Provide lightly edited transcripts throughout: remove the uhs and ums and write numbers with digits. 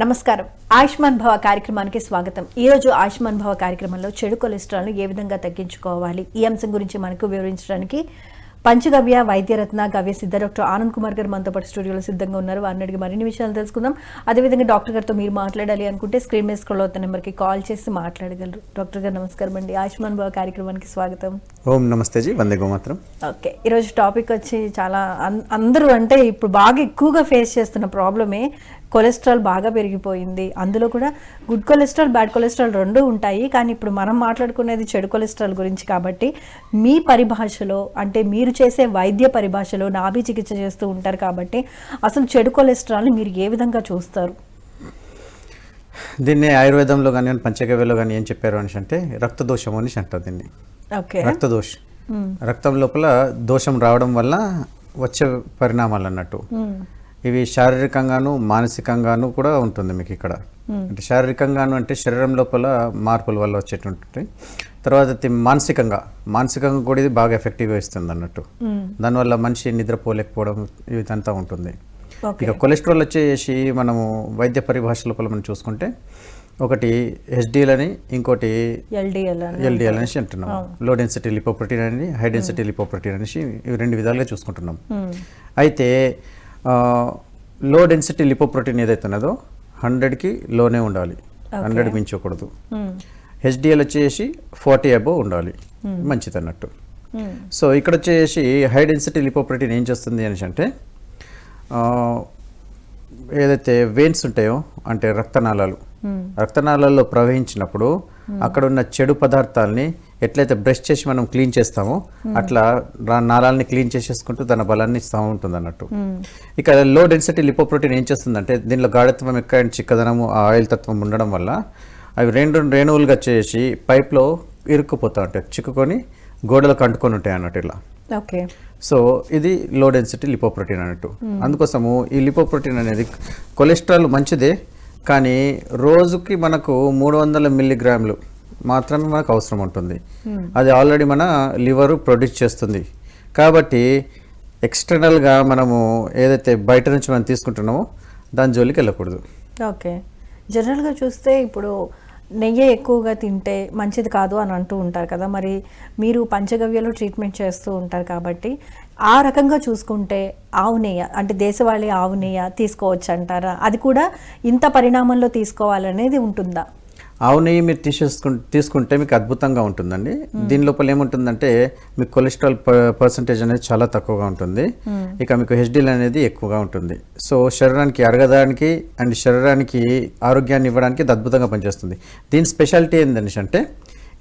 నమస్కారం. ఆయుష్మాన్ భవ కార్యక్రమానికి స్వాగతం. ఈ రోజు ఆయుష్మాన్ భవ కార్యక్రమంలో చెడు కొలెస్ట్రాల్ను ఏ విధంగా తగ్గించుకోవాలి ఈ అంశం గురించి మనకు వివరించడానికి పంచగవ్య వైద్యరత్న గవ్య సిద్ధ డాక్టర్ ఆనంద్ కుమార్ గారు మనతో పాటు స్టూడియోలో సిద్ధంగా ఉన్నారు. వారిని అడిగి మరిన్ని విషయాలు తెలుసుకుందాం. అదేవిధంగా డాక్టర్ గారితో మీరు మాట్లాడాలి అనుకుంటే స్క్రీన్ మీద స్క్రోల్ అవుతున్న నెంబర్కి కాల్ చేసి మాట్లాడగలరు. డాక్టర్ గారు నమస్కారం అండి. ఆయుష్మాన్ భవ కార్యక్రమానికి స్వాగతం. ఓం నమస్తే జీ, వందే గోమాత్రం. ఓకే, ఈరోజు టాపిక్ వచ్చి చాలా అందరూ అంటే ఇప్పుడు బాగా ఎక్కువగా ఫేస్ చేస్తున్న ప్రాబ్లమే కొలెస్ట్రాల్ బాగా పెరిగిపోయింది. అందులో కూడా గుడ్ కొలెస్ట్రాల్ బ్యాడ్ కొలెస్ట్రాల్ రెండు ఉంటాయి. కానీ ఇప్పుడు మనం మాట్లాడుకునేది చెడు కొలెస్ట్రాల్ గురించి కాబట్టి మీ పరిభాషలో అంటే మీరు చేసే వైద్య పరిభాషలో నాభి చికిత్స చేస్తూ ఉంటారు కాబట్టి అసలు చెడు కొలెస్ట్రాల్ని మీరు ఏ విధంగా చూస్తారు? దీన్ని ఆయుర్వేదంలో కానీ పంచగవ్యలో కానీ ఏం చెప్పారు అని అంటే రక్తదోషం అని అంటారు దీన్ని. ఓకే, రక్తదోషం, రక్తం లోపల దోషం రావడం వల్ల వచ్చే పరిణామాలు అన్నట్టు. ఇవి శారీరకంగాను మానసికంగాను కూడా ఉంటుంది మీకు ఇక్కడ. అంటే శారీరకంగాను అంటే శరీరం లోపల మార్పుల వల్ల వచ్చేటువంటి, తర్వాత మానసికంగా కూడా ఇది బాగా ఎఫెక్టివ్గా ఇస్తుంది అన్నట్టు. దానివల్ల మనిషి నిద్రపోలేకపోవడం ఇదంతా ఉంటుంది. ఇక కొలెస్ట్రాల్ వచ్చేసి మనము వైద్య పరిభాష లోపల మనం చూసుకుంటే ఒకటి హెచ్డిఎల్ అని, ఇంకోటి ఎల్డిఎల్ అనేసి అంటున్నాం. లో డెన్సిటీ లిపోప్రోటీన్ అని, హై డెన్సిటీ లిపోప్రోటీన్ అనేసి ఇవి రెండు విధాలుగా చూసుకుంటున్నాం. అయితే లో డెన్సిటీ లిపోప్రోటీన్ ఏదైతే ఉన్నదో 100కి లోనే ఉండాలి, 100 మించకూడదు. హెచ్డిఎల్ వచ్చేసి 40 అబోవ్ ఉండాలి, మంచిది అన్నట్టు. సో ఇక్కడ వచ్చేసి హై డెన్సిటీ లిపోప్రోటీన్ ఏం చేస్తుంది అనేసి అంటే ఏదైతే వెయిన్స్ ఉంటాయో అంటే రక్తనాళాల్లో ప్రవహించినప్పుడు అక్కడ ఉన్న చెడు పదార్థాలని ఎట్లయితే బ్రష్ చేసి మనం క్లీన్ చేస్తామో అట్లా నాళాలని క్లీన్ చేసేసుకుంటూ తన బలాన్ని ఇస్తూ ఉంటుంది అన్నట్టు. ఇక లో డెన్సిటీ లిపోప్రోటీన్ ఏం చేస్తుందంటే దీనిలో గాఢత్వం ఎక్కువ అండ్ చిక్కదనము, ఆ ఆయిల్ తత్వం ఉండడం వల్ల అవి రేణువులుగా చేసి పైప్లో ఇరుక్కుపోతూ ఉంటాయి, చిక్కుకొని గోడలకు అంటుకొని ఉంటాయి అన్నట్టు ఇలా. ఓకే, సో ఇది లో డెన్సిటీ లిపోప్రోటీన్ అన్నట్టు. అందుకోసము ఈ లిపోప్రోటీన్ అనేది కొలెస్ట్రాల్ మంచిదే, కానీ రోజుకి మనకు 300 మిల్లీగ్రాములు మాత్రమే మనకు అవసరం ఉంటుంది. అది ఆల్రెడీ మన లివర్ ప్రొడ్యూస్ చేస్తుంది. కాబట్టి ఎక్స్టర్నల్గా మనము ఏదైతే బయట నుంచి మనం తీసుకుంటున్నామో దాని జోలికి వెళ్ళకూడదు. ఓకే, జనరల్గా చూస్తే ఇప్పుడు నెయ్యి ఎక్కువగా తింటే మంచిది కాదు అని అంటూ ఉంటారు కదా. మరి మీరు పంచగవ్యలో ట్రీట్మెంట్ చేస్తూ ఉంటారు కాబట్టి ఆ రకంగా చూసుకుంటే ఆవు నెయ్యి అంటే దేశవాళీ ఆవు నెయ్యి తీసుకోవచ్చు అంటారా? అది కూడా ఇంత పరిణామంలో తీసుకోవాలనేది ఉంటుందా? ఆవు నెయ్యి మీరు తీసుకుంటే మీకు అద్భుతంగా ఉంటుందండి. దీని లోపల ఏముంటుందంటే మీకు కొలెస్ట్రాల్ పర్సంటేజ్ అనేది చాలా తక్కువగా ఉంటుంది. ఇక మీకు హెచ్డిఎల్ అనేది ఎక్కువగా ఉంటుంది. సో శరీరానికి అరగడానికి అండ్ శరీరానికి ఆరోగ్యాన్ని ఇవ్వడానికి ఇది అద్భుతంగా పనిచేస్తుంది. దీని స్పెషాలిటీ ఏంటనేసి అంటే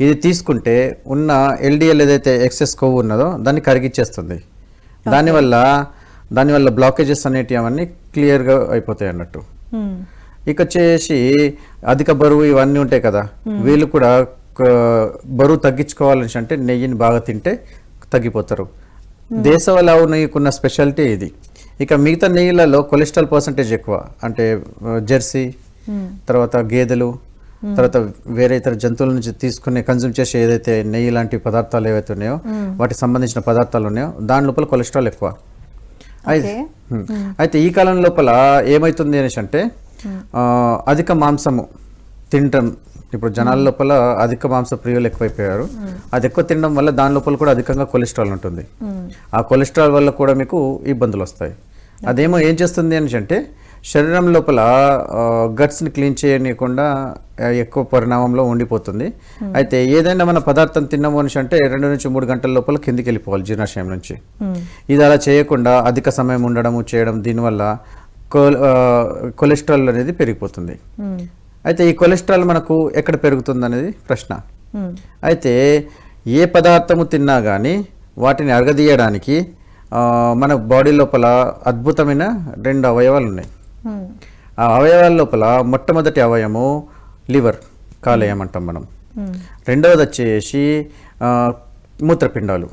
ఇది తీసుకుంటే ఉన్న ఎల్డిఎల్ ఏదైతే ఎక్సెస్ కొవ్వు ఉన్నదో దాన్ని కరిగిచ్చేస్తుంది. దానివల్ల బ్లాకేజెస్ అనేటివి అవన్నీ క్లియర్గా అయిపోతాయి అన్నట్టు. ఇక వచ్చేసి అధిక బరువు ఇవన్నీ ఉంటాయి కదా, వీళ్ళు కూడా బరువు తగ్గించుకోవాలని అంటే నెయ్యిని బాగా తింటే తగ్గిపోతారు. దేశవాళీ ఆవు నెయ్యికున్న స్పెషాలిటీ ఇది. ఇక మిగతా నెయ్యిలలో కొలెస్ట్రాల్ పర్సంటేజ్ ఎక్కువ, అంటే జెర్సీ, తర్వాత గేదెలు, తర్వాత వేరే ఇతర జంతువుల నుంచి తీసుకునే కన్జ్యూమ్ చేసే ఏదైతే నెయ్యి లాంటి పదార్థాలు ఏవైతే ఉన్నాయో వాటికి సంబంధించిన పదార్థాలు ఉన్నాయో దాని లోపల కొలెస్ట్రాల్ ఎక్కువ. అయితే ఈ కాలం లోపల ఏమవుతుంది అనేసి అంటే అధిక మాంసము తినటం, ఇప్పుడు జనాల లోపల అధిక మాంస ప్రియులు ఎక్కువైపోయారు. అది ఎక్కువ తినడం వల్ల దాని లోపల కూడా అధికంగా కొలెస్ట్రాల్ ఉంటుంది. ఆ కొలెస్ట్రాల్ వల్ల కూడా మీకు ఇబ్బందులు వస్తాయి. అదేమో ఏం చేస్తుంది అని అంటే శరీరం లోపల గట్స్ని క్లీన్ చేయనీయకుండా ఎక్కువ పరిణామంలో ఉండిపోతుంది. అయితే ఏదైనా మన పదార్థం తిన్నాము అని అంటే 2 నుంచి 3 గంటల లోపల కిందికి వెళ్ళిపోవాలి జీర్ణాశయం నుంచి. ఇది అలా చేయకుండా అధిక సమయం చేయడం దీనివల్ల కొలెస్ట్రాల్ అనేది పెరిగిపోతుంది. అయితే ఈ కొలెస్ట్రాల్ మనకు ఎక్కడ పెరుగుతుంది అనేది ప్రశ్న. అయితే ఏ పదార్థము తిన్నా కానీ వాటిని అరగదీయడానికి మన బాడీ లోపల అద్భుతమైన 2 అవయవాలు ఉన్నాయి. ఆ అవయవాల లోపల మొట్టమొదటి అవయము లివర్, కాలేయం అంటాం మనం. రెండవది వచ్చేసి మూత్రపిండాలు.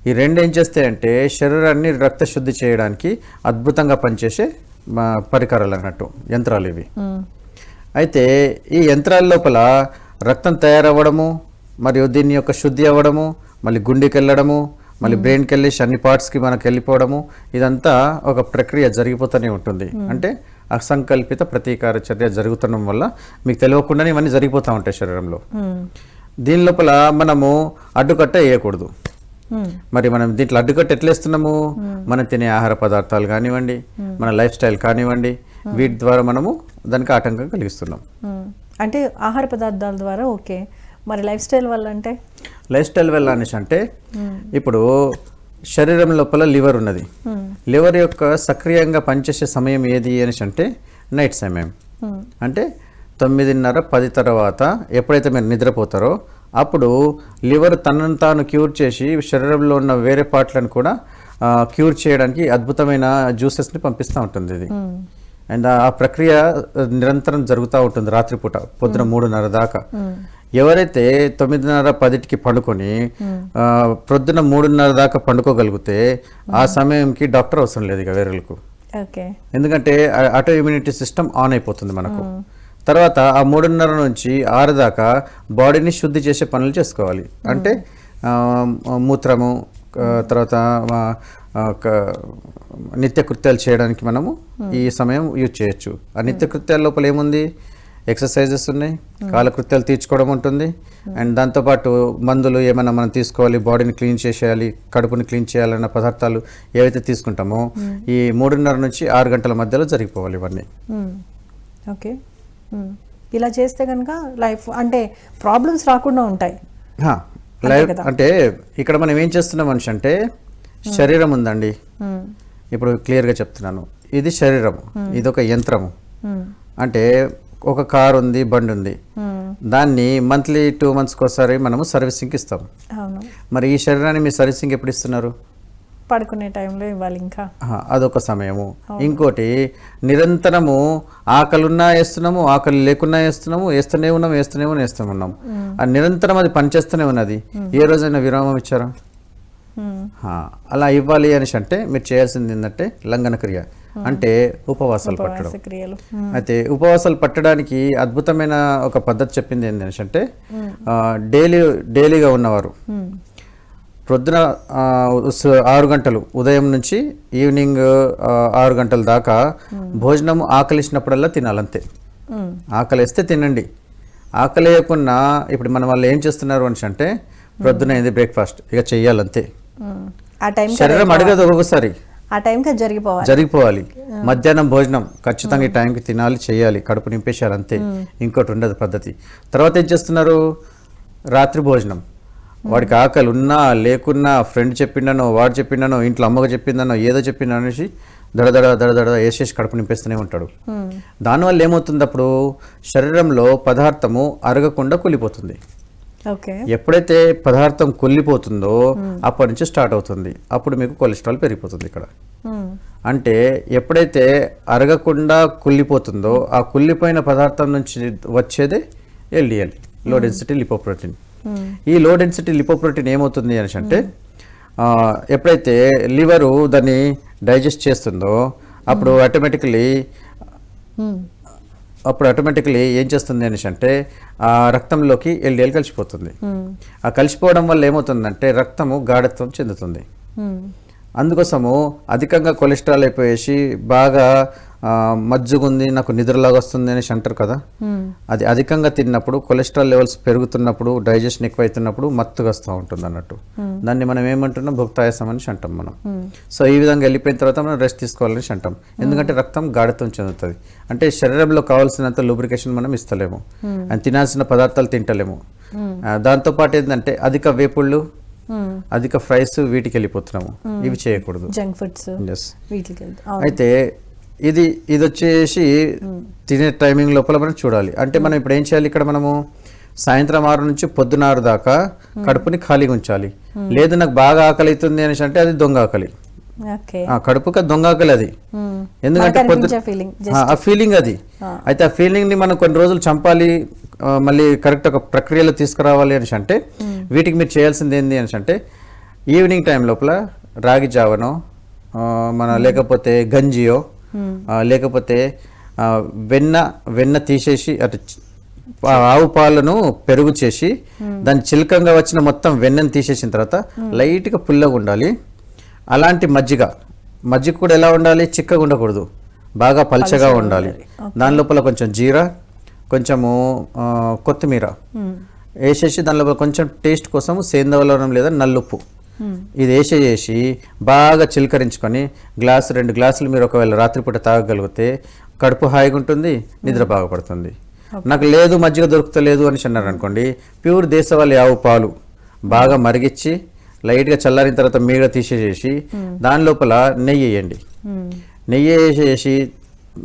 ఈ రెండు ఏం చేస్తాయంటే శరీరాన్ని రక్త శుద్ధి చేయడానికి అద్భుతంగా పనిచేసే పరికరాలు అన్నట్టు, యంత్రాలు ఇవి. అయితే ఈ యంత్రాల లోపల రక్తం తయారవ్వడము మరియు దీని యొక్క శుద్ధి అవ్వడము, మళ్ళీ గుండెకి వెళ్ళడము, మళ్ళీ బ్రెయిన్కి వెళ్ళేసి అన్ని పార్ట్స్కి మనకు వెళ్ళిపోవడము, ఇదంతా ఒక ప్రక్రియ జరిగిపోతూనే ఉంటుంది. అంటే అసంకల్పిత ప్రతీకార చర్య జరుగుతుండడం వల్ల మీకు తెలియకుండానే ఇవన్నీ జరిగిపోతూ ఉంటాయి శరీరంలో. దీని లోపల మనము అడ్డుకట్ట వేయకూడదు. మరి మనం దీంట్లో అడ్డుకట్ట ఎట్లేస్తున్నాము? మనం తినే ఆహార పదార్థాలు కానివ్వండి, మన లైఫ్ స్టైల్ కానివ్వండి, వీటి ద్వారా మనము దానికి ఆటంకం కలిగిస్తున్నాం. అంటే ఆహార పదార్థాల ద్వారా ఓకే, మరి లైఫ్ స్టైల్ వల్ల అంటే లైఫ్ స్టైల్ వల్ల అనేసి అంటే ఇప్పుడు శరీరం లోపల లివర్ ఉన్నది. లివర్ యొక్క సక్రియంగా పనిచేసే సమయం ఏది అనేసి అంటే నైట్ సమయం. అంటే 9:30, 10 తర్వాత ఎప్పుడైతే మీరు నిద్రపోతారో అప్పుడు లివర్ తనను తాను క్యూర్ చేసి శరీరంలో ఉన్న వేరే పార్ట్లను కూడా క్యూర్ చేయడానికి అద్భుతమైన జ్యూసెస్ని పంపిస్తూ ఉంటుంది ఇది. అండ్ ఆ ప్రక్రియ నిరంతరం జరుగుతూ ఉంటుంది రాత్రిపూట, పొద్దున 3:30 దాకా. ఎవరైతే 9:30, 10కి పండుకొని ప్రొద్దున 3:30 దాకా పండుకోగలిగితే ఆ సమయంకి డాక్టర్ అవసరం లేదు ఇక వేరేలకు. ఎందుకంటే ఆటో ఇమ్యూనిటీ సిస్టమ్ ఆన్ అయిపోతుంది మనకు. తర్వాత ఆ 3:30 నుంచి 6 దాకా బాడీని శుద్ధి చేసే పనులు చేసుకోవాలి. అంటే మూత్రము, తర్వాత నిత్యకృత్యాలు చేయడానికి మనము ఈ సమయం యూజ్ చేయొచ్చు. ఆ నిత్యకృత్యాల లోపల ఏముంది? ఎక్సర్సైజెస్ ఉన్నాయి, కాలకృత్యాలు తీర్చుకోవడం ఉంటుంది, అండ్ దాంతోపాటు మందులు ఏమైనా మనం తీసుకోవాలి, బాడీని క్లీన్ చేసేయాలి, కడుపుని క్లీన్ చేయాలన్న పదార్థాలు ఏవైతే తీసుకుంటామో ఈ 3:30 నుంచి 6 గంటల మధ్యలో జరిగిపోవాలి ఇవన్నీ. ఓకే, ఇలా చేస్తే కనుక లైఫ్ అంటే ప్రాబ్లమ్స్ రాకుండా ఉంటాయి. లైఫ్ అంటే ఇక్కడ మనం ఏం చేస్తున్నాం మనిషి అంటే శరీరం ఉందండి. ఇప్పుడు క్లియర్గా చెప్తున్నాను, ఇది శరీరం, ఇది ఒక యంత్రము. అంటే ఒక కార్ ఉంది, బండి ఉంది, దాన్ని మంత్లీ 2 monthsకి ఒకసారి మనము సర్వీసింగ్కి ఇస్తాం. మరి ఈ శరీరాన్ని మీ సర్వీసింగ్ ఎప్పుడు ఇస్తున్నారు? పడుకునే టైంలో ఇవ్వాలి. ఇంకా అదొక సమయము. ఇంకోటి నిరంతరము ఆకలిన్నా వేస్తున్నాము, ఆకలి లేకున్నా వేస్తున్నాము, వేస్తూనే ఉన్నాం. ఆ నిరంతరం అది పనిచేస్తూనే ఉన్నది. ఏ రోజైనా విరామం ఇచ్చారా? అలా ఇవ్వాలి అనేసి అంటే మీరు చేయాల్సింది ఏంటంటే లంఘన క్రియ, అంటే ఉపవాసాలు పట్టడం. అయితే ఉపవాసాలు పట్టడానికి అద్భుతమైన ఒక పద్ధతి చెప్పింది ఏంటనేసి అంటే డైలీగా ఉన్నవారు ప్రొద్దున 6 గంటలు ఉదయం నుంచి ఈవినింగ్ 6 గంటల దాకా భోజనం ఆకలిసినప్పుడల్లా తినాలంతే. ఆకలిస్తే తినండి, ఆకలి లేకున్నా ఇప్పుడు మన వాళ్ళు ఏం చేస్తున్నారు అనేసి అంటే ప్రొద్దున ఏంది బ్రేక్ఫాస్ట్ ఇక చెయ్యాలంతే. శరీరం అడగదు ఒక్కొక్కసారి, ఆ టైంకి జరిగిపోవాలి. మధ్యాహ్నం భోజనం ఖచ్చితంగా ఈ టైంకి తినాలి, చేయాలి, కడుపు నింపేశారు అంతే, ఇంకోటి ఉండదు పద్ధతి. తర్వాత ఏం చేస్తున్నారు? రాత్రి భోజనం. వాడికి ఆకలి ఉన్నా లేకున్నా, ఫ్రెండ్ చెప్పిండనో, వాడు చెప్పిండనో, ఇంట్లో అమ్మగా చెప్పిందనో, ఏదో చెప్పిండనో అనేసి దడదడ వేసేసి కడుపు నింపేస్తూనే ఉంటాడు. దానివల్ల ఏమవుతుంది? అప్పుడు శరీరంలో పదార్థము అరగకుండా కూలిపోతుంది. ఎప్పుడైతే పదార్థం కుళ్ళిపోతుందో అప్పటి నుంచి స్టార్ట్ అవుతుంది. అప్పుడు మీకు కొలెస్ట్రాల్ పెరిగిపోతుంది ఇక్కడ. అంటే ఎప్పుడైతే అరగకుండా కుళ్ళిపోతుందో ఆ కుళ్ళిపోయిన పదార్థం నుంచి వచ్చేదే LDL, లో డెన్సిటీ లిపోప్రోటీన్. ఈ లో డెన్సిటీ లిపోప్రోటీన్ ఏమవుతుంది అనేసి అంటే ఎప్పుడైతే లివరు దాన్ని డైజెస్ట్ చేస్తుందో అప్పుడు ఆటోమేటికలీ ఏం చేస్తుంది అనేసి అంటే ఆ రక్తంలోకి LDL కలిసిపోతుంది. ఆ కలిసిపోవడం వల్ల ఏమవుతుందంటే రక్తము గాఢత్వం చెందుతుంది. అందుకోసము అధికంగా కొలెస్ట్రాల్ అయిపోయేసి బాగా మజ్జుగుంది, నాకు నిద్రలాగా వస్తుంది అనేసి అంటారు కదా. అది అధికంగా తిన్నప్పుడు కొలెస్ట్రాల్ లెవెల్స్ పెరుగుతున్నప్పుడు, డైజెషన్ ఎక్కువైతున్నప్పుడు మత్తుగా వస్తూ ఉంటుంది అన్నట్టు. దాన్ని మనం ఏమంటున్నాం? భుక్తాయాసం అనేసి అంటాం మనం. సో ఈ విధంగా వెళ్ళిపోయిన తర్వాత మనం రెస్ట్ తీసుకోవాలనేసి అంటాం. ఎందుకంటే రక్తం గాఢత్వం చెందుతుంది. అంటే శరీరంలో కావాల్సినంత లూబ్రికేషన్ మనం ఇస్తలేము, అని తినాల్సిన పదార్థాలు తింటలేము. దాంతోపాటు ఏంటంటే అధిక వేపుళ్ళు, అధిక ఫ్రైస్ వీటికి వెళ్ళిపోతున్నాము. ఇవి చేయకూడదు, జంక్ ఫుడ్స్. అయితే ఇది వచ్చేసి తినే టైమింగ్ లోపల మనం చూడాలి. అంటే మనం ఇప్పుడు ఏం చేయాలి? ఇక్కడ మనము సాయంత్రం 6 నుంచి పొద్దున 6 దాకా కడుపుని ఖాళీగా ఉంచాలి. లేదు నాకు బాగా ఆకలి అవుతుంది అనేసి అంటే అది దొంగ ఆకలి. కడుపుకి దొంగ ఆకలి అది. ఎందుకంటే ఆ ఫీలింగ్ అది. అయితే ఆ ఫీలింగ్ ని మనం కొన్ని రోజులు చంపాలి, మళ్ళీ కరెక్ట్ ఒక ప్రక్రియలో తీసుకురావాలి అనేసి అంటే వీటికి మీరు చేయాల్సింది ఏంటి అనేసి అంటే ఈవినింగ్ టైం లోపల రాగి జావనో లేకపోతే గంజియో లేకపోతే వెన్న తీసేసి అటు ఆవు పాలను పెరుగు చేసి దాని చిలకంగా వచ్చిన మొత్తం వెన్నెను తీసేసిన తర్వాత లైట్గా పుల్లగా ఉండాలి. అలాంటి మజ్జిగ కూడా ఎలా ఉండాలి, చిక్కగా ఉండకూడదు, బాగా పల్చగా ఉండాలి. దాని లోపల కొంచెం జీరా, కొంచెము కొత్తిమీర వేసేసి దాని లోపల కొంచెం టేస్ట్ కోసం సేందవలనం లేదా నల్లుప్పు ఇది వేసేసి బాగా చిలకరించుకొని 2 గ్లాసులు మీరు ఒకవేళ రాత్రిపూట తాగగలిగితే కడుపు హాయిగా ఉంటుంది, నిద్ర బాగా పడుతుంది. నాకు లేదు మజ్జిగ దొరుకుతలేదు అని అన్నారు అనుకోండి, ప్యూర్ దేశవాళీ ఆవు పాలు బాగా మరిగించి లైట్గా చల్లారిన తర్వాత మీగ తీసేసి దాని లోపల నెయ్యి వేయండి. నెయ్యి వేసేసి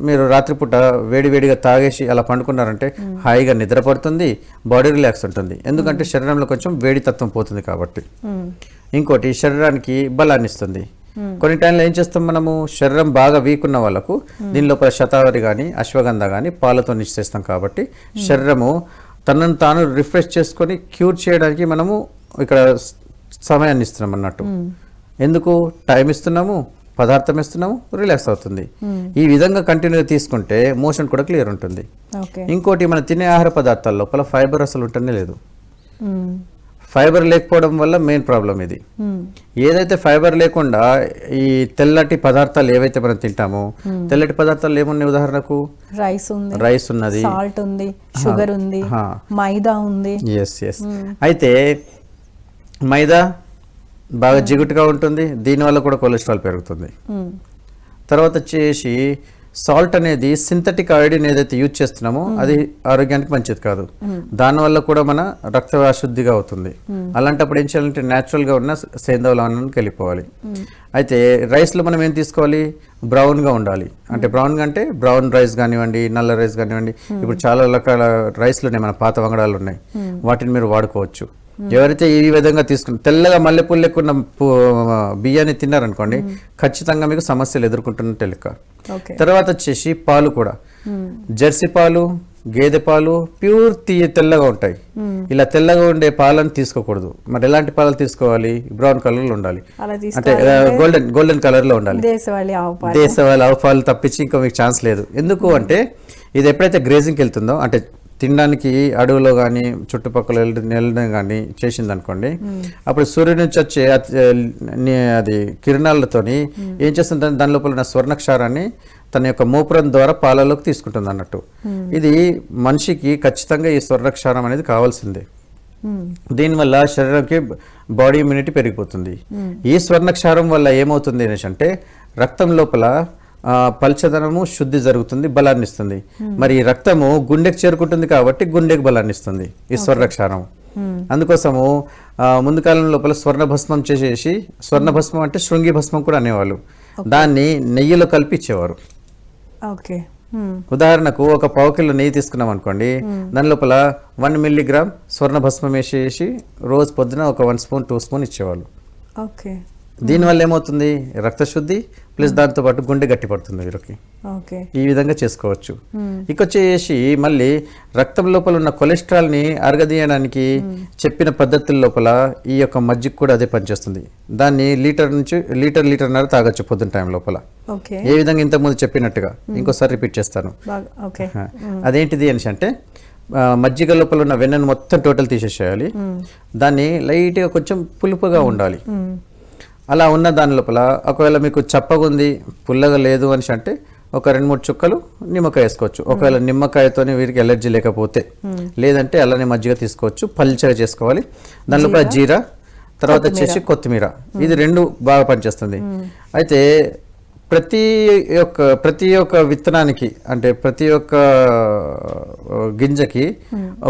మీరు రాత్రిపూట వేడివేడిగా తాగేసి అలా పండుకున్నారంటే హాయిగా నిద్ర పడుతుంది, బాడీ రిలాక్స్ ఉంటుంది. ఎందుకంటే శరీరంలో కొంచెం వేడి తత్వం పోతుంది కాబట్టి. ఇంకోటి శరీరానికి బలాన్ని ఇస్తుంది. కొన్ని టైంలో ఏం చేస్తాం మనము, శరీరం బాగా వీక్ ఉన్న వాళ్ళకు దీని లోపల శతావరి కానీ అశ్వగంధ కానీ పాలతో నిశ్చేస్తాం కాబట్టి శరీరము తనను తాను రిఫ్రెష్ చేసుకొని క్యూర్ చేయడానికి మనము ఇక్కడ సమయాన్ని ఇస్తున్నాం అన్నట్టు. ఎందుకు టైం ఇస్తున్నాము, పదార్థం ఇస్తున్నాము, రిలాక్స్ అవుతుంది. ఈ విధంగా కంటిన్యూగా తీసుకుంటే మోషన్ కూడా క్లియర్ ఉంటుంది. ఇంకోటి మనం తినే ఆహార పదార్థాల లోపల ఫైబర్ అసలు ఉంటనే లేదు. ఫైబర్ లేకపోవడం వల్ల మెయిన్ ప్రాబ్లం ఇది. ఏదైతే ఫైబర్ లేకుండా ఈ తెల్లటి పదార్థాలు ఏవైతే మనం తింటామో, తెల్లటి పదార్థాలు ఏమున్నాయి, ఉదాహరణకు రైస్ ఉన్నది, సాల్ట్ ఉంది, షుగర్ ఉంది, మైదా ఉంది. ఎస్ అయితే మైదా బాగా జిగుటుగా ఉంటుంది, దీనివల్ల కూడా కొలెస్ట్రాల్ పెరుగుతుంది. తర్వాత వచ్చేసి సాల్ట్ అనేది సింథటిక్ ఐడిన్ ఏదైతే యూజ్ చేస్తున్నామో అది ఆరోగ్యానికి మంచిది కాదు. దానివల్ల కూడా మన రక్త అశుద్ధిగా అవుతుంది. అలాంటప్పుడు ఏం చేయాలంటే న్యాచురల్గా ఉన్న సేంద్రియ లవణానికి వెళ్ళిపోవాలి. అయితే రైస్లో మనం ఏం తీసుకోవాలి, బ్రౌన్గా ఉండాలి. అంటే బ్రౌన్గా అంటే బ్రౌన్ రైస్ కానివ్వండి, నల్ల రైస్ కానివ్వండి, ఇప్పుడు చాలా రకాల రైస్లు ఉన్నాయి, మన పాత వంగడాలు ఉన్నాయి, వాటిని మీరు వాడుకోవచ్చు. ఎవరైతే ఈ విధంగా తీసుకుని తెల్లగా మల్లెపూలు లెక్కున్న బియ్యాన్ని తిన్నారనుకోండి, ఖచ్చితంగా మీకు సమస్యలు ఎదుర్కొంటున్నట్టు లెక్క. తర్వాత వచ్చేసి పాలు కూడా జెర్సీ పాలు, గేదె పాలు ప్యూర్ తెల్లగా ఉంటాయి. ఇలా తెల్లగా ఉండే పాలను తీసుకోకూడదు. మరి ఎలాంటి పాలు తీసుకోవాలి, బ్రౌన్ కలర్ లో ఉండాలి, అంటే గోల్డెన్ కలర్ లో ఉండాలి. దేశవాళీ ఆవు పాలు తప్పించి ఇంకా మీకు ఛాన్స్ లేదు. ఎందుకు అంటే ఇది ఎప్పుడైతే గ్రేజింగ్కి వెళ్తుందో, అంటే తినడానికి అడవిలో కానీ చుట్టుపక్కల వెళ్ళడం కానీ చేసింది అనుకోండి, అప్పుడు సూర్యుడి నుంచి వచ్చే అది కిరణాలతోని ఏం చేస్తుంది, దాని లోపల ఉన్న స్వర్ణక్షారాన్ని తన యొక్క మూపురం ద్వారా పాలలోకి తీసుకుంటుంది అన్నట్టు. ఇది మనిషికి ఖచ్చితంగా ఈ స్వర్ణక్షారం అనేది కావాల్సిందే. దీనివల్ల శరీరానికి బాడీ ఇమ్యూనిటీ పెరిగిపోతుంది. ఈ స్వర్ణక్షారం వల్ల ఏమవుతుంది అనేసి అంటే రక్తం లోపల పల్చదనము శుద్ధి జరుగుతుంది, బలాన్ని ఇస్తుంది. మరి ఈ రక్తము గుండెకి చేరుకుంటుంది కాబట్టి గుండెకి బలాన్ని ఇస్తుంది ఈ స్వర్ణక్షారం. అందుకోసము ముందు కాలం లోపల స్వర్ణ భస్మం చేసేసి, స్వర్ణ భస్మం అంటే శృంగి భస్మం కూడా అనేవాళ్ళు, దాన్ని నెయ్యిలో కలిపి ఇచ్చేవారు. ఉదాహరణకు ఒక 1 కిలో నెయ్యి తీసుకున్నాం అనుకోండి, దాని లోపల 1 మిల్లీగ్రామ్ స్వర్ణ భస్మం వేసేసి రోజు పొద్దున ఒక 1 స్పూన్ 2 స్పూన్ ఇచ్చేవాళ్ళు. దీనివల్ల ఏమవుతుంది, రక్తశుద్ధి ప్లస్ దాంతోపాటు గుండె గట్టి పడుతుంది వీరికి. ఈ విధంగా చేసుకోవచ్చు. ఇకొచ్చేసి మళ్ళీ రక్తం లోపల ఉన్న కొలెస్ట్రాల్ని అరగదీయడానికి చెప్పిన పద్ధతుల లోపల ఈ యొక్క మజ్జిగ కూడా అదే పనిచేస్తుంది. దాన్ని లీటర్న్నర తాగొచ్చు పొద్దున టైం లోపల. ఏ విధంగా ఇంతకుముందు చెప్పినట్టుగా ఇంకోసారి రిపీట్ చేస్తాను. అదేంటిది అని అంటే మజ్జిగ లోపల ఉన్న వెన్నను మొత్తం టోటల్ తీసేసేయాలి. దాన్ని లైట్గా కొంచెం పులుపుగా ఉండాలి. అలా ఉన్న దాని లోపల ఒకవేళ మీకు చప్పగా ఉంది, పుల్లగా లేదు అని అంటే ఒక 2-3 చుక్కలు నిమ్మకాయ వేసుకోవచ్చు. ఒకవేళ నిమ్మకాయతో వీరికి ఎలర్జీ లేకపోతే, లేదంటే అలానే మజ్జిగ తీసుకోవచ్చు. పల్చగా చేసుకోవాలి. దాని లోపల జీరా, తర్వాత వచ్చేసి కొత్తిమీర, ఇది 2 బాగా పనిచేస్తుంది. అయితే ప్రతి ఒక్క విత్తనానికి, అంటే ప్రతి ఒక్క గింజకి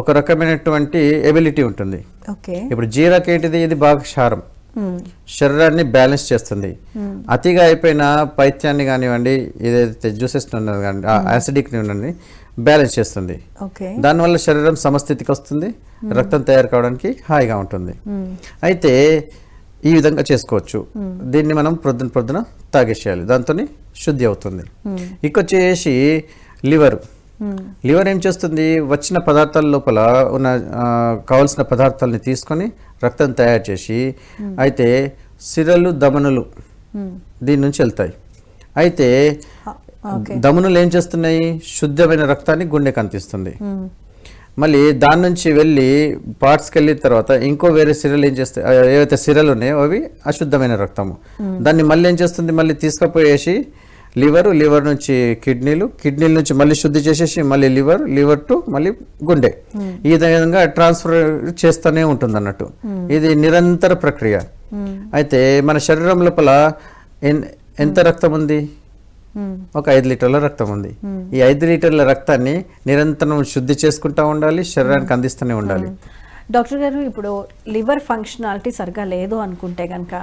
ఒక రకమైనటువంటి ఎబిలిటీ ఉంటుంది. ఇప్పుడు జీరాకి ఏంటిది, ఇది బాగా క్షారం, శరీరాన్ని బ్యాలెన్స్ చేస్తుంది. అతిగా అయిపోయిన పైత్యాన్ని కానివ్వండి, ఏదైతే జ్యూసెస్ ఉన్నది కానీ యాసిడిక్ ఉన్నది బ్యాలెన్స్ చేస్తుంది. దానివల్ల శరీరం సమస్థితికి వస్తుంది, రక్తం తయారు కావడానికి హాయిగా ఉంటుంది. అయితే ఈ విధంగా చేసుకోవచ్చు. దీన్ని మనం పొద్దున తాగేసేయాలి, దాంతో శుద్ధి అవుతుంది. ఇంకొచ్చేసి లివర్ ఏం చేస్తుంది, వచ్చిన పదార్థాల లోపల ఉన్న కావలసిన పదార్థాలని తీసుకొని రక్తం తయారు చేసి, అయితే సిరలు ధమనులు దీని నుంచి వెళ్తాయి. అయితే ధమనులు ఏం చేస్తున్నాయి, శుద్ధమైన రక్తాన్ని గుండెకి అందిస్తుంది. మళ్ళీ దాని నుంచి వెళ్ళి పార్ట్స్కి వెళ్ళిన తర్వాత ఇంకో వేరే సిరలు ఏం చేస్తాయి, ఏవైతే సిరలు ఉన్నాయో అవి అశుద్ధమైన రక్తము. దాన్ని మళ్ళీ ఏం చేస్తుంది, మళ్ళీ తీసుకుపోయేసి లివర్ నుంచి కిడ్నీల నుంచి మళ్ళీ శుద్ధి చేసేసి మళ్ళీ లివర్ టు మళ్ళీ గుండె, ఈ విధంగా ట్రాన్స్ఫర్ చేస్తూనే ఉంటుంది అన్నట్టు. ఇది నిరంతర ప్రక్రియ. అయితే మన శరీరం లోపల ఎంత రక్తం ఉంది, ఒక 5 లీటర్ల రక్తం ఉంది. ఈ 5 లీటర్ల రక్తాన్ని నిరంతరం శుద్ధి చేసుకుంటా ఉండాలి, శరీరానికి అందిస్తూనే ఉండాలి. డాక్టర్ గారు, ఇప్పుడు లివర్ ఫంక్షనాలిటీ సరిగా లేదు అనుకుంటే కనుక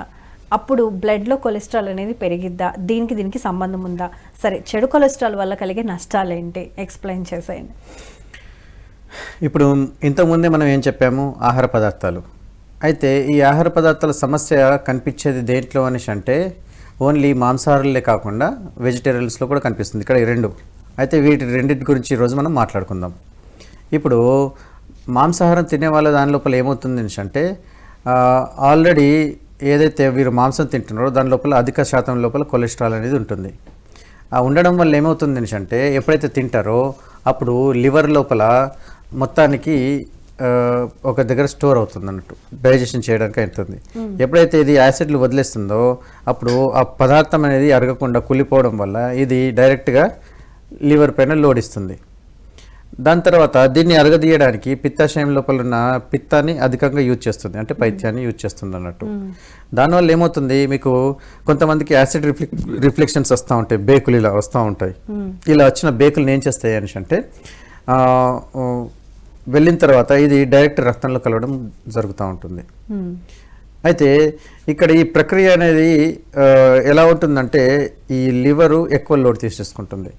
అప్పుడు బ్లడ్లో కొలెస్ట్రాల్ అనేది పెరిగిద్దా, దీనికి సంబంధం ఉందా? సరే, చెడు కొలెస్ట్రాల్ వల్ల కలిగే నష్టాలు ఏంటి ఎక్స్ప్లెయిన్ చేసేయండి. ఇప్పుడు ఇంతకుముందే మనం ఏం చెప్పాము, ఆహార పదార్థాలు. అయితే ఈ ఆహార పదార్థాల సమస్య కనిపించేది దేంట్లో అనేసి అంటే ఓన్లీ మాంసాహారులే కాకుండా వెజిటేరియన్స్లో కూడా కనిపిస్తుంది. ఇక్కడ ఈ రెండు. అయితే వీటి రెండింటి గురించి ఈరోజు మనం మాట్లాడుకుందాం. ఇప్పుడు మాంసాహారం తినే వాళ్ళ దాని లోపల ఏమవుతుంది అంటే ఆల్రెడీ ఏదైతే వీరు మాంసం తింటున్నారో దాని లోపల అధిక శాతం లోపల కొలెస్ట్రాల్ అనేది ఉంటుంది. ఆ ఉండడం వల్ల ఏమవుతుంది అంటే ఎప్పుడైతే తింటారో అప్పుడు లివర్ లోపల మొత్తానికి ఒక దగ్గర స్టోర్ అవుతుంది అన్నట్టు, డైజెషన్ చేయడానికి అవుతుంది. ఎప్పుడైతే ఇది యాసిడ్లు వదిలేస్తుందో అప్పుడు ఆ పదార్థం అనేది అరగకుండా కుళ్ళిపోవడం వల్ల ఇది డైరెక్ట్గా లివర్ పైన లోడ్ ఇస్తుంది. దాని తర్వాత దీన్ని అరగదీయడానికి పిత్తాశయం లోపల ఉన్న పిత్తాన్ని అధికంగా యూజ్ చేస్తుంది, అంటే పైత్యాన్ని యూజ్ చేస్తుంది అన్నట్టు. దానివల్ల ఏమవుతుంది, మీకు కొంతమందికి యాసిడ్ రిఫ్లెక్షన్స్ వస్తూ ఉంటాయి, బేకులు ఇలా వస్తూ ఉంటాయి. ఇలా వచ్చిన బేకులు ఏం చేస్తాయి అని అంటే వెళ్ళిన తర్వాత ఇది డైరెక్ట్ రక్తంలో కలవడం జరుగుతూ ఉంటుంది. అయితే ఇక్కడ ఈ ప్రక్రియ అనేది ఎలా ఉంటుందంటే ఈ లివరు ఎక్కువ లోడ్ తీసేసుకుంటుంది.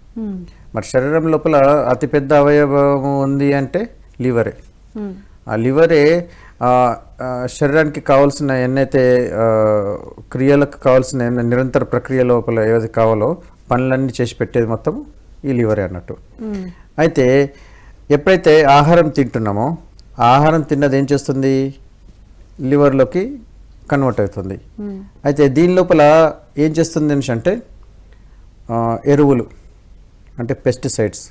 మరి శరీరం లోపల అతిపెద్ద అవయవం ఉంది అంటే లివరే. ఆ లివరే శరీరానికి కావాల్సిన ఎన్నైతే క్రియలకు కావాల్సిన నిరంతర ప్రక్రియ లోపల ఏదైతే కావాలో పనులన్నీ చేసి పెట్టేది మొత్తం ఈ లివరే అన్నట్టు. అయితే ఎప్పుడైతే ఆహారం తింటున్నామో ఆహారం తిన్నది ఏం చేస్తుంది, లివర్లోకి కన్వర్ట్ అవుతుంది. అయితే దీని లోపల ఏం చేస్తుంది అంటే ఎరువులు అంటే పెస్టిసైడ్స్,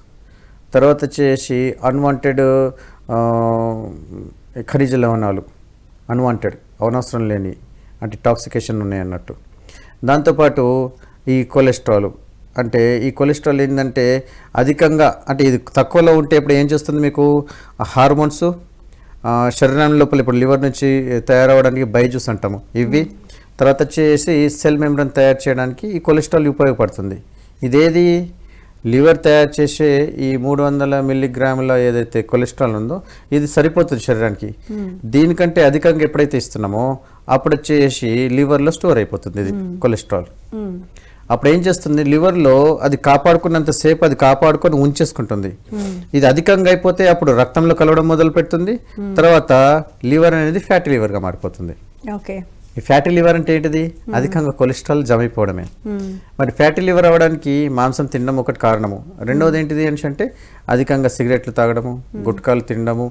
తర్వాత వచ్చేసి అన్వాంటెడ్ ఖనిజ లవణాలు, అన్వాంటెడ్ అవనవసరం లేని అంటే టాక్సికేషన్ ఉన్నాయి అన్నట్టు. దాంతోపాటు ఈ కొలెస్ట్రాల్, అంటే ఈ కొలెస్ట్రాల్ ఏంటంటే అధికంగా, అంటే ఇది తక్కువలో ఉంటే ఇప్పుడు ఏం చేస్తుంది, మీకు హార్మోన్స్ శరీరం లోపల ఇప్పుడు లివర్ నుంచి తయారవడానికి బైజూస్ అంటాము ఇవి, తర్వాత వచ్చేసి సెల్ మెంబ్రేన్ తయారు చేయడానికి ఈ కొలెస్ట్రాల్ ఉపయోగపడుతుంది. ఇదేది లివర్ తయారు చేసే ఈ 300 మిల్లీగ్రాముల ఏదైతే కొలెస్ట్రాల్ ఉందో ఇది సరిపోతుంది శరీరానికి. దీనికంటే అధికంగా ఎప్పుడైతే ఇస్తున్నామో అప్పుడు వచ్చేసి లివర్లో స్టోర్ అయిపోతుంది ఇది కొలెస్ట్రాల్. అప్పుడు ఏం చేస్తుంది, లివర్లో అది కాపాడుకున్నంత సేపు అది కాపాడుకొని ఉంచేసుకుంటుంది. ఇది అధికంగా అయిపోతే అప్పుడు రక్తంలో కలవడం మొదలు పెడుతుంది. తర్వాత లివర్ అనేది ఫ్యాటీ లివర్గా మారిపోతుంది. ఈ ఫ్యాటీ లివర్ అంటే ఏంటిది, అధికంగా కొలెస్ట్రాల్ జమ అయిపోవడమే. మరి ఫ్యాటీ లివర్ అవ్వడానికి మాంసం తినడం ఒకటి కారణము. రెండవది ఏంటిది అంటే అధికంగా సిగరెట్లు తాగడము, గుట్కాలు తినడము,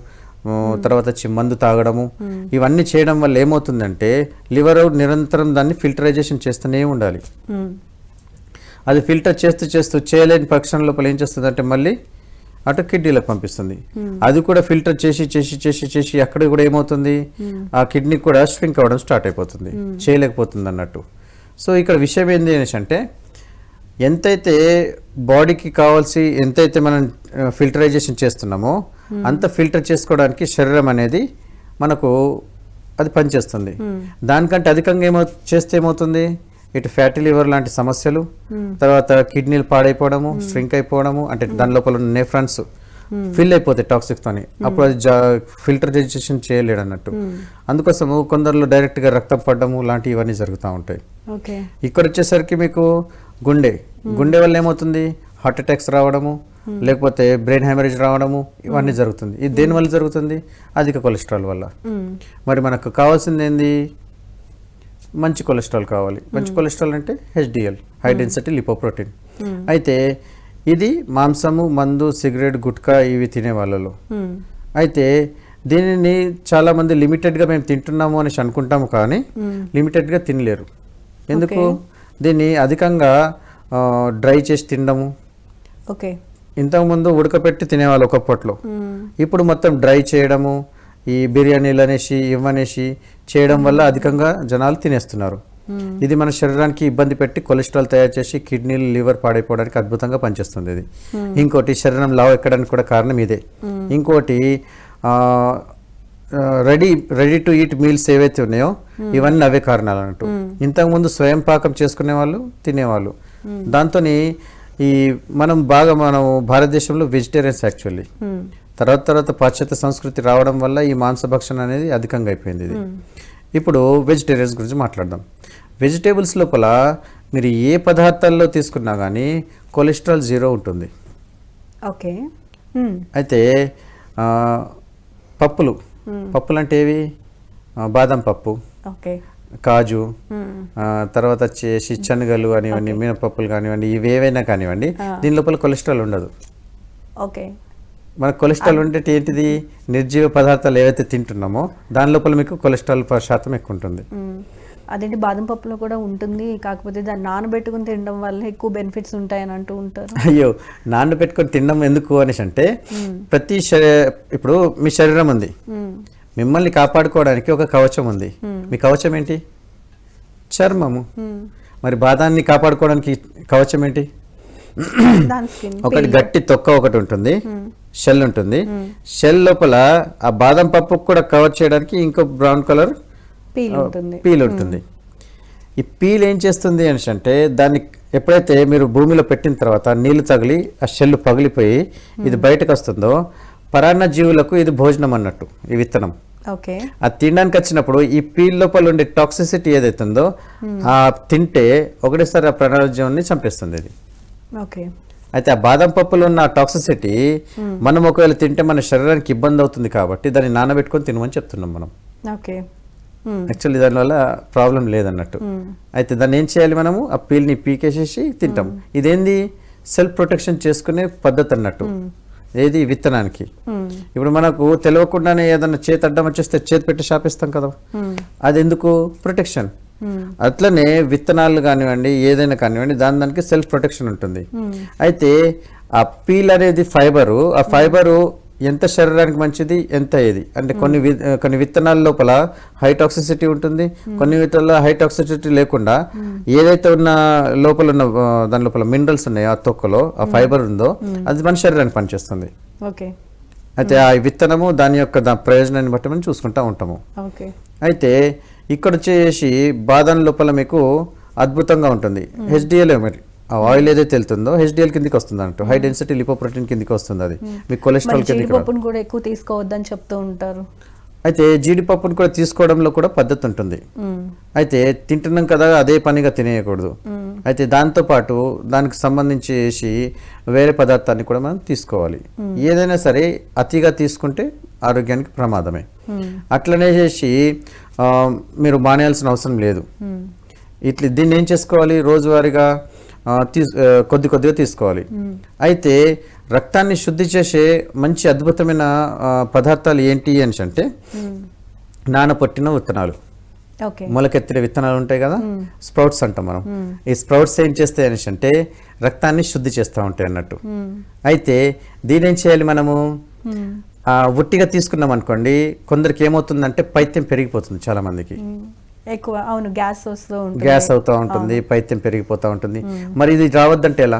తర్వాత వచ్చి మందు తాగడము, ఇవన్నీ చేయడం వల్ల ఏమవుతుందంటే లివర్ నిరంతరం దాన్ని ఫిల్టరైజేషన్ చేస్తూనే ఉండాలి. అది ఫిల్టర్ చేస్తూ చేయలేని పక్షం లోపల ఏం చేస్తుంది అంటే మళ్ళీ అటు కిడ్నీలకు పంపిస్తుంది. అది కూడా ఫిల్టర్ చేసి అక్కడ కూడా ఏమవుతుంది, ఆ కిడ్నీ కూడా స్ట్రింక్ అవ్వడం స్టార్ట్ అయిపోతుంది, చేయలేకపోతుంది అన్నట్టు. సో ఇక్కడ విషయం ఏంటి అనేసి అంటే ఎంతైతే బాడీకి కావాల్సి ఎంతైతే మనం ఫిల్టరైజేషన్ చేస్తున్నామో అంత ఫిల్టర్ చేసుకోవడానికి శరీరం అనేది మనకు అది పనిచేస్తుంది. దానికంటే అధికంగా చేస్తే ఏమవుతుంది, ఇటు ఫ్యాటీ లివర్ లాంటి సమస్యలు, తర్వాత కిడ్నీలు పాడైపోవడము, స్ట్రింక్ అయిపోవడము, అంటే దాని లోపల ఉన్న నెఫ్రాన్స్ ఫిల్ అయిపోతాయి టాక్సిక్ తోని. అప్పుడు అది ఫిల్టరైజేషన్ చేయలేడు అన్నట్టు. అందుకోసము కొందరిలో డైరెక్ట్ గా రక్తం పడడము లాంటివి ఇవన్నీ జరుగుతూ ఉంటాయి. ఇక్కడ వచ్చేసరికి మీకు గుండె వల్ల ఏమవుతుంది, హార్ట్ అటాక్స్ రావడము, లేకపోతే బ్రెయిన్ హ్యామరేజ్ రావడము, ఇవన్నీ జరుగుతుంది. ఇది దేని వల్ల జరుగుతుంది, అధిక కొలెస్ట్రాల్ వల్ల. మరి మనకు కావాల్సింది ఏంది, మంచి కొలెస్ట్రాల్ కావాలి. మంచి కొలెస్ట్రాల్ అంటే HDL, హై డెన్సిటీ లిపోప్రోటీన్. అయితే ఇది మాంసము, మందు, సిగరెట్, గుట్కా ఇవి తినే వాళ్ళలో. అయితే దీనిని చాలా మంది లిమిటెడ్గా మేము తింటున్నాము అనేసి అనుకుంటాము, కానీ లిమిటెడ్గా తినలేరు. ఎందుకు, దీన్ని అధికంగా డ్రై చేసి తినడము, ఇంతకుముందు ఉడకపెట్టి తినేవాళ్ళు ఒకప్పట్లో. ఇప్పుడు మొత్తం డ్రై చేయడము, ఈ బిర్యానీలు అనేసి ఇవనేసి చేయడం వల్ల అధికంగా జనాలు తినేస్తున్నారు. ఇది మన శరీరానికి ఇబ్బంది పెట్టి కొలెస్ట్రాల్ తయారు చేసి కిడ్నీలు, లివర్ పాడైపోవడానికి అద్భుతంగా పనిచేస్తుంది ఇది. ఇంకోటి శరీరం లావు ఎక్కడానికి కూడా కారణం ఇదే. ఇంకోటి రెడీ టు ఈట్ మీల్స్ ఏవైతే ఉన్నాయో ఇవన్నీ అవే కారణాలు అన్నట్టు. ఇంతకుముందు స్వయం పాకం చేసుకునే వాళ్ళు, తినేవాళ్ళు. దాంతో ఈ మనం భారతదేశంలో వెజిటేరియన్స్ యాక్చువల్లీ. తర్వాత పాశ్చాత్య సంస్కృతి రావడం వల్ల ఈ మాంసభక్షణ అనేది అధికంగా అయిపోయింది ఇది. ఇప్పుడు వెజిటేరియన్స్ గురించి మాట్లాడదాం. వెజిటేబుల్స్ లోపల మీరు ఏ పదార్థాల్లో తీసుకున్నా కానీ కొలెస్ట్రాల్ 0 ఉంటుంది. ఓకే. అయితే పప్పులు అంటే ఏవి? బాదం పప్పు, కాజు, తర్వాత వచ్చేసి శనగలు కానివ్వండి, మినపప్పులు కానివ్వండి, ఇవేవైనా కానివ్వండి, దీని లోపల కొలెస్ట్రాల్ ఉండదు. ఓకే. మన కొలెస్ట్రాల్ ఉంటే ఏంటిది? నిర్జీవ పదార్థాలు ఏవైతే తింటున్నామో దాని లోపల మీకు కొలెస్ట్రాల్ శాతం ఎక్కువ ఉంటుంది. అదేంటి, బాదం పప్పులో కూడా ఉంటుంది, కాకపోతే దాన్ని నానబెట్టుకుని తినడం వల్ల ఎక్కువ బెనిఫిట్స్ ఉంటాయని అంటూ ఉంటారు. అయ్యో, నానబెట్టుకొని తినడం ఎందుకు అనేసి అంటే, ఇప్పుడు మీ శరీరం ఉంది, మిమ్మల్ని కాపాడుకోవడానికి ఒక కవచం ఉంది. మీ కవచం ఏంటి? చర్మము. మరి బాదాన్ని కాపాడుకోవడానికి కవచం ఏంటి? ఒకటి గట్టి తొక్క ఒకటి ఉంటుంది, షెల్ ఉంటుంది. షెల్ లోపల ఆ బాదం పప్పు కూడా కవర్ చేయడానికి ఇంకో బ్రౌన్ కలర్ పీల్ ఉంటుంది. ఈ పీల్ ఏం చేస్తుంది అంటే, దాన్ని ఎప్పుడైతే మీరు భూమిలో పెట్టిన తర్వాత నీళ్లు తగిలి ఆ షెల్ పగిలిపోయి ఇది బయటకు వస్తుందో, పరాన్న జీవులకు ఇది భోజనం అన్నట్టు ఈ విత్తనం. అది తినడానికి వచ్చినప్పుడు ఈ పీల్ లోపల ఉండే టాక్సిసిటీ ఏదైతుందో ఆ తింటే ఒకటేసారి ఆ ప్రాణజీవుని చంపేస్తుంది ఇది. అయితే ఆ బాదం పప్పులో ఉన్న టాక్సిసిటీ మనం ఒకవేళ తింటే మన శరీరానికి ఇబ్బంది అవుతుంది కాబట్టి దాన్ని నానబెట్టుకొని తినమని చెప్తున్నాం మనం. యాక్చువల్లీ దానివల్ల ప్రాబ్లం లేదన్నట్టు. అయితే దాన్ని ఏం చేయాలి? మనము ఆ పీల్ని పీకేసేసి తింటాం. ఇదేంది? సెల్ఫ్ ప్రొటెక్షన్ చేసుకునే పద్ధతి అన్నట్టు. ఏది? విత్తనానికి. ఇప్పుడు మనకు తెలియకుండానే ఏదన్నా చేతి అడ్డం వచ్చేస్తే చేతి పెట్టి శాపిస్తాం కదా, అది ఎందుకు? ప్రొటెక్షన్. అట్లనే విత్తనాలు కానివ్వండి, ఏదైనా కానివ్వండి, దానికి సెల్ఫ్ ప్రొటెక్షన్ ఉంటుంది. అయితే ఆ పీల్ అనేది ఫైబరు, ఆ ఫైబరు ఎంత శరీరానికి మంచిది, ఎంత ఏది అంటే కొన్ని విత్తనాల లోపల హై టాక్సిసిటీ ఉంటుంది, కొన్ని విత్తనాల్లో హై టాక్సిసిటీ లేకుండా ఏదైతే ఉన్న లోపల ఉన్న దాని లోపల మినరల్స్ ఉన్నాయో, ఆ తొక్కలో ఆ ఫైబర్ ఉందో అది మన శరీరానికి పనిచేస్తుంది. అయితే ఆ విత్తనము దాని యొక్క ప్రయోజనాన్ని బట్టి మనం చూసుకుంటా ఉంటాము. అయితే ఇక్కడ వచ్చేసి బాదం లోపల మీకు అద్భుతంగా ఉంటుంది హెచ్డిఎల్. మరి ఆ ఆయిల్ ఏదైతే వెళ్తుందో హెచ్డిఎల్ కిందికి వస్తుంది అన్నట్టు, హై డెన్సిటీ లిపోప్రోటీన్ కిందికి వస్తుంది. అది మీకు కొలెస్ట్రాల్ కిందికి కూడా ఎక్కువ తీసుకోవద్దని చెప్తూ ఉంటారు. అయితే జీడిపప్పును కూడా తీసుకోవడంలో కూడా పద్ధతి ఉంటుంది. అయితే తింటున్నాం కదా అదే పనిగా తినేయకూడదు. అయితే దాంతోపాటు దానికి సంబంధించేసి వేరే పదార్థాన్ని కూడా మనం తీసుకోవాలి. ఏదైనా సరే అతిగా తీసుకుంటే ఆరోగ్యానికి ప్రమాదమే. అట్లనే చేసి మీరు మానేయాల్సిన అవసరం లేదు. దీన్ని ఏం చేసుకోవాలి? రోజువారీగా కొద్దిగా తీసుకోవాలి. అయితే రక్తాన్ని శుద్ధి చేసే మంచి అద్భుతమైన పదార్థాలు ఏంటి అని అంటే, నానపొట్టిన విత్తనాలు, మొలకెత్తిన విత్తనాలు ఉంటాయి కదా, స్ప్రౌట్స్ అంటాం మనం. ఈ స్ప్రౌట్స్ ఏం చేస్తాయి అని అంటే రక్తాన్ని శుద్ధి చేస్తూ ఉంటాయి అన్నట్టు. అయితే దీని ఏం చేయాలి? మనము ఒట్టిగా తీసుకున్నాం అనుకోండి, కొందరికి ఏమవుతుందంటే పైత్యం పెరిగిపోతుంది చాలా మందికి. ఎక్కువ గ్యాస్ అవుతూ ఉంటుంది, పైత్యం పెరిగిపోతూ ఉంటుంది. మరి ఇది రావద్దంటే ఎలా?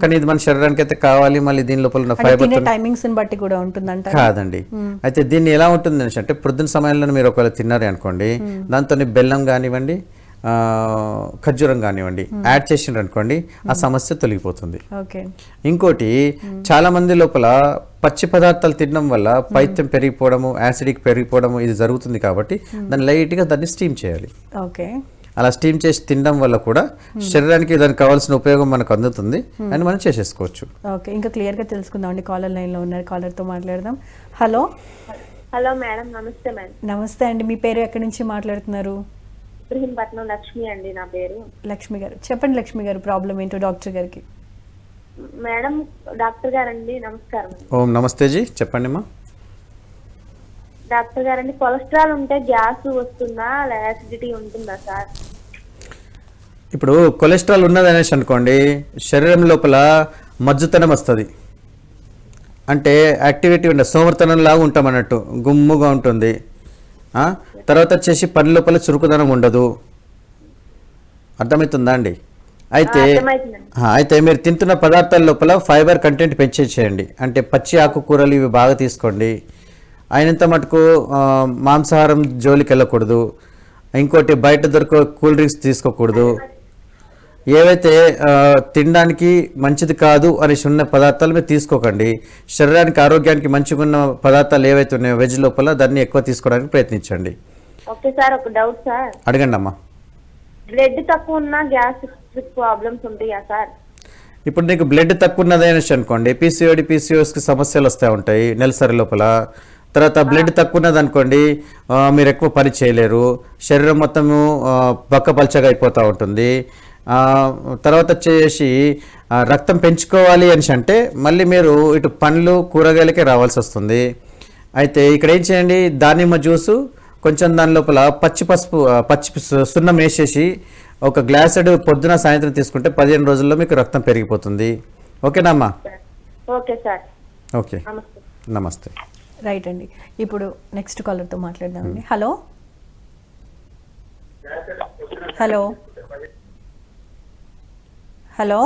కానీ ఇది మన శరీరానికి అయితే కావాలి. మళ్ళీ దీని లోపల ఉన్న ఫైబర్ బట్టి కూడా ఉంటుందంట కాదండి. అయితే దీన్ని ఎలా ఉంటుంది అంటే, ప్రొద్దున సమయంలో మీరు ఒకవేళ తిన్నారే అనుకోండి, దాంతో బెల్లం కానివ్వండి, ఖర్జూరం కానివ్వండి యాడ్ చేసిండ్రు అనుకోండి, ఆ సమస్య తొలగిపోతుంది. ఇంకోటి, చాలా మంది లోపల పచ్చి పదార్థాలు తినడం వల్ల పైత్యం పెరిగిపోవడము, యాసిడిక్ పెరిగిపోవడము ఇది జరుగుతుంది. కాబట్టి దాన్ని లైట్గా దాన్ని స్టీమ్ చేయాలి. అలా స్టీమ్ చేసి తినడం వల్ల కూడా శరీరానికి దానికి కావాల్సిన ఉపయోగం మనకు అందుతుంది అని మనం చేసేసుకోవచ్చు. ఇంకా క్లియర్ గా తెలుసుకుందాం అండి. కాలర్ లైన్ లో ఉన్నారు, కాలర్ తో మాట్లాడదాం. Hello madam. నమస్తే మేడం. నమస్తే అండి. మీ పేరు ఎక్కడి నుంచి మాట్లాడుతున్నారు? ఇబ్రహీంపట్నం లక్ష్మి అండి నా పేరు. లక్ష్మి గారు, చెప్పండి లక్ష్మి గారు, ప్రాబ్లం ఏంటో డాక్టర్ గారికి. మేడం, డాక్టర్ గారండి నమస్కారం. ఓం నమస్తే జీ, చెప్పండి అమ్మా. డాక్టర్ గారండి, కొలెస్ట్రాల్ ఉంటే గ్యాస్ వస్తుందా, యాసిడిటీ ఉంటుందా సార్? ఇప్పుడు కొలెస్ట్రాల్ ఉన్నది అనేసి అనుకోండి, శరీరం లోపల మజ్జుతనం వస్తుంది. అంటే యాక్టివిటీ ఉండదు, సోమర్తనంలాగా ఉంటాం అన్నట్టు, గుమ్ముగా ఉంటుంది. తర్వాత వచ్చేసి పని లోపల చురుకుదనం ఉండదు. అర్థమవుతుందా అండి? అయితే అయితే మీరు తింటున్న పదార్థాల లోపల ఫైబర్ కంటెంట్ పెంచేసేయండి. అంటే పచ్చి ఆకుకూరలు ఇవి బాగా తీసుకోండి. అయినంత మటుకు మాంసాహారం జోలికి వెళ్ళకూడదు. ఇంకోటి బయట దొరికే కూల్ డ్రింక్స్ తీసుకోకూడదు. ఏవైతే తినడానికి మంచిది కాదు అనేసి ఉన్న పదార్థాలు మీరు తీసుకోకండి. శరీరానికి ఆరోగ్యానికి మంచిగా ఉన్న పదార్థాలు ఏవైతే ఉన్నాయో వెజ్ లోపల దాన్ని ఎక్కువ తీసుకోవడానికి ప్రయత్నించండి. ఓకే సార్, ఒక డౌట్ సార్. అడగండి అమ్మా. బ్లడ్ తక్కువ ఉన్న గ్యాస్ ప్రాబ్లమ్స్ ఉంటాయా సార్? ఇప్పుడు నీకు బ్లడ్ తక్కువ ఉన్నది అనేసి అనుకోండి, పీసీఓఎస్కి సమస్యలు వస్తూ ఉంటాయి నెలసరి లోపల. తర్వాత బ్లడ్ తక్కువ ఉన్నది అనుకోండి, మీరు ఎక్కువ పని చేయలేరు, శరీరం మొత్తము బక్కపల్చగా అయిపోతూ ఉంటుంది. తర్వాత వచ్చేసి రక్తం పెంచుకోవాలి అని అంటే మళ్ళీ మీరు ఇటు పండ్లు కూరగాయలకే రావాల్సి వస్తుంది. అయితే ఇక్కడ ఏం చేయండి, దానిమ్మ జ్యూసు కొంచెం దాని లోపల పచ్చి సున్నం వేసేసి ఒక గ్లాసుడు పొద్దున సాయంత్రం తీసుకుంటే 15 రోజుల్లో మీకు రక్తం పెరిగిపోతుంది. ఓకేనా అమ్మా? Okay sir. ఓకే, నమస్తే. రైట్ అండి. ఇప్పుడు నెక్స్ట్ కాలర్తో మాట్లాడదామండి. హలో హలో హలో,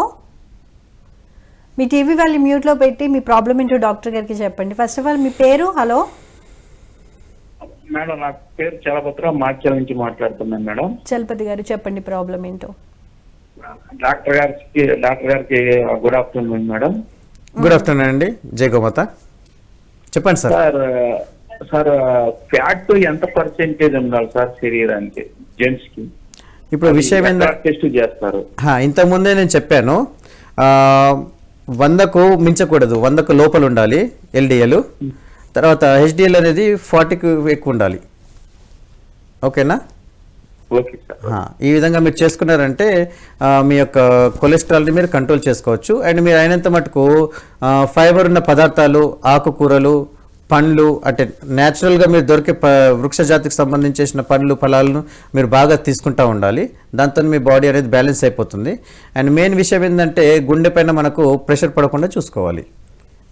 మీ టీవీ వాళ్ళు మ్యూట్లో పెట్టి మీ ప్రాబ్లం ఏంటో డాక్టర్ గారికి చెప్పండి. ఫస్ట్ ఆఫ్ ఆల్ మీ పేరు? హలో మేడం, నా పేరు చలపత్ర, మాచల్ నుంచి మాట్లాడుతున్నాను మేడం. చలపతి గారు చెప్పండి ప్రాబ్లం ఏంటో. డాక్టర్ గారికి good afternoon madam. Good afternoon అండి, జై గోమాత. చెప్పండి సార్. సార్ ఫ్యాట్ ఎంత పర్సెంటేజ్ ఉండాలి సార్ శరీరానికి, జెంట్స్ కి? ఇప్పుడు విషయం ఏంటంటే టెస్ట్ చేస్తారు. ఇంతకుముందే నేను చెప్పాను, 100కు మించకూడదు, 100కు లోపల ఉండాలి ఎల్డిఎల్. తర్వాత హెచ్డిఎల్ అనేది 40కి ఎక్కువ ఉండాలి. ఓకేనా? Okay sir. ఈ విధంగా మీరు చేసుకున్నారంటే మీ యొక్క కొలెస్ట్రాల్ని మీరు కంట్రోల్ చేసుకోవచ్చు. అండ్ మీరు అయినంత మటుకు ఫైబర్ ఉన్న పదార్థాలు, ఆకుకూరలు, పండ్లు, అంటే న్యాచురల్గా మీరు దొరికే వృక్ష జాతికి సంబంధించిన పండ్లు ఫలాలను మీరు బాగా తీసుకుంటూ ఉండాలి. దాంతో మీ బాడీ అనేది బ్యాలెన్స్ అయిపోతుంది. అండ్ మెయిన్ విషయం ఏంటంటే గుండె పైన మనకు ప్రెషర్ పడకుండా చూసుకోవాలి.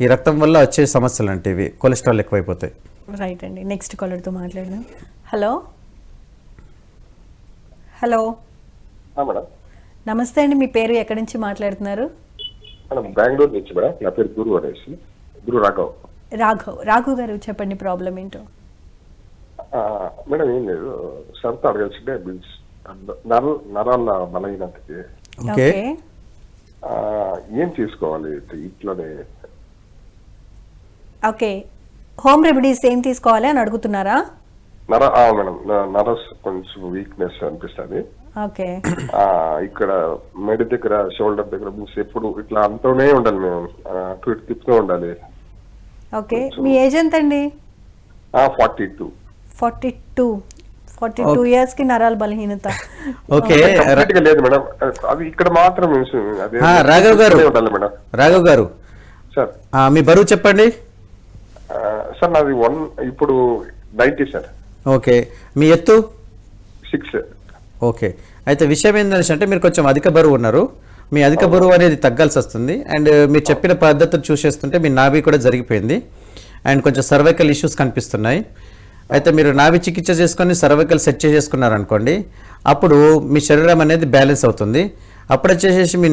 ఈ రక్తం వల్ల వచ్చే సమస్యలు అంటే ఇవి, కొలెస్ట్రాల్ ఎక్కువైపోతాయి. రైట్ అండి. నెక్స్ట్ కాలర్తో మాట్లాడదాం. హలో హలో, మేడం నమస్తే అండి. మీ పేరు, ఎక్కడి నుంచి మాట్లాడుతున్నారు? మేడం బెంగళూరు నుంచి మేడం. నా పేరు గురు రాఘవ్ గారు చెప్పండి ప్రాబ్లం ఏంటో. మేడం ఏం లేదు, సరిత అడగాల్సిందే నరాల బలహీనతకి ఓకే, ఏం తీసుకోవాలి ఇంట్లోనే? ఓకే, హోమ్ రెమెడీస్ ఏం తీసుకోవాలి అని అడుగుతున్నారా? మేడం నరస్ కొంచెం వీక్నెస్ అనిపిస్తుంది. ఓకే, ఇక్కడ మెడ దగ్గర, షోల్డర్ దగ్గర ఎప్పుడు ఇట్లా అంతనే ఉండాలి, మేము అటు ఇటు తిప్పుతూ ఉండాలి. ఓకే, మీ ఏజ్ ఎంత అండి? 42 ఇయర్స్ కి నరాల బలహీనత. ఓకే లేదు మేడం, అది ఇక్కడ మాత్రం రాఘవ్ గారు, మేడం. రాఘవ్ గారు సార్, మీ బరువు చెప్పండి. సార్ నాది ఇప్పుడు 90 సార్. ఓకే, మీ ఎత్తు? 6. ఓకే, అయితే విషయం ఏంటంటే మీరు కొంచెం అధిక బరువు ఉన్నారు. మీ అధిక బరువు అనేది తగ్గాల్సి వస్తుంది. అండ్ మీరు చెప్పిన పద్ధతులు చూసేస్తుంటే మీ నాభి కూడా జరిగిపోయింది. అండ్ కొంచెం సర్వైకల్ ఇష్యూస్ కనిపిస్తున్నాయి. అయితే మీరు నాభి చికిత్స చేసుకొని సర్వైకల్ సెట్ చేసేసుకున్నారనుకోండి, అప్పుడు మీ శరీరం అనేది బ్యాలెన్స్ అవుతుంది. అప్పుడు వచ్చేసేసి మీ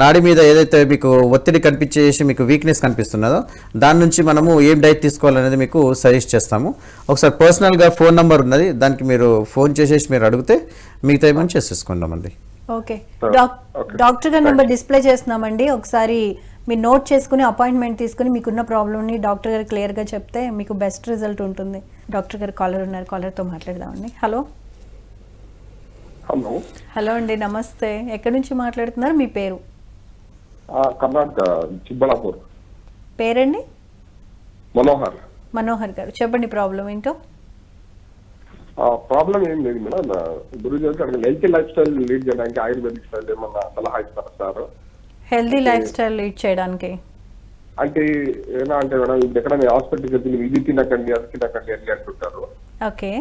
నాడి మీద ఏదైతే మీకు ఒత్తిడి కనిపించేసి మీకు వీక్నెస్ కనిపిస్తున్నదో దాని నుంచి మనము ఏం డైట్ తీసుకోవాలనేది మీకు సజెస్ట్ చేస్తాము. ఒకసారి పర్సనల్గా ఫోన్ నెంబర్ ఉన్నది, దానికి మీరు ఫోన్ చేసేసి మీరు అడిగితే మిగతా ఏమని చేసేసుకుందామండి. ఓకే, డాక్టర్ గారి నెంబర్ డిస్ప్లే చేస్తున్నామండి. ఒకసారి మీరు నోట్ చేసుకుని అపాయింట్మెంట్ తీసుకుని మీకున్న ప్రాబ్లమ్ని డాక్టర్ గారు క్లియర్గా చెప్తే మీకు బెస్ట్ రిజల్ట్ ఉంటుంది. డాక్టర్ గారు కాలర్ ఉన్నారు, కాలర్తో మాట్లాడదామండి. హలో హలో అండి, నమస్తే. ఎక్కడి నుంచి మాట్లాడుతున్నారు? మీ పేరు? కర్ణాటక, చిబ్బళాపూర్. పేరండి? మనోహర్ గారు చెప్పండి ప్రాబ్లం ఏంటో. ప్రాబ్లం ఏం లేదు madam, Guruji healthy life style lead చేయడానికి ఆయుర్వేదిక్ స్టైల్ ఏమన్నా సలహా ఇస్తారా sir? Healthy life style lead చేయడానికి అంటే ఎలా అంటే మేడం, ఎక్కడ హాస్పిటల్కి వెళ్తే ఇది తినకండి అది తినకండి అని అంటుంటారు. ఓకే,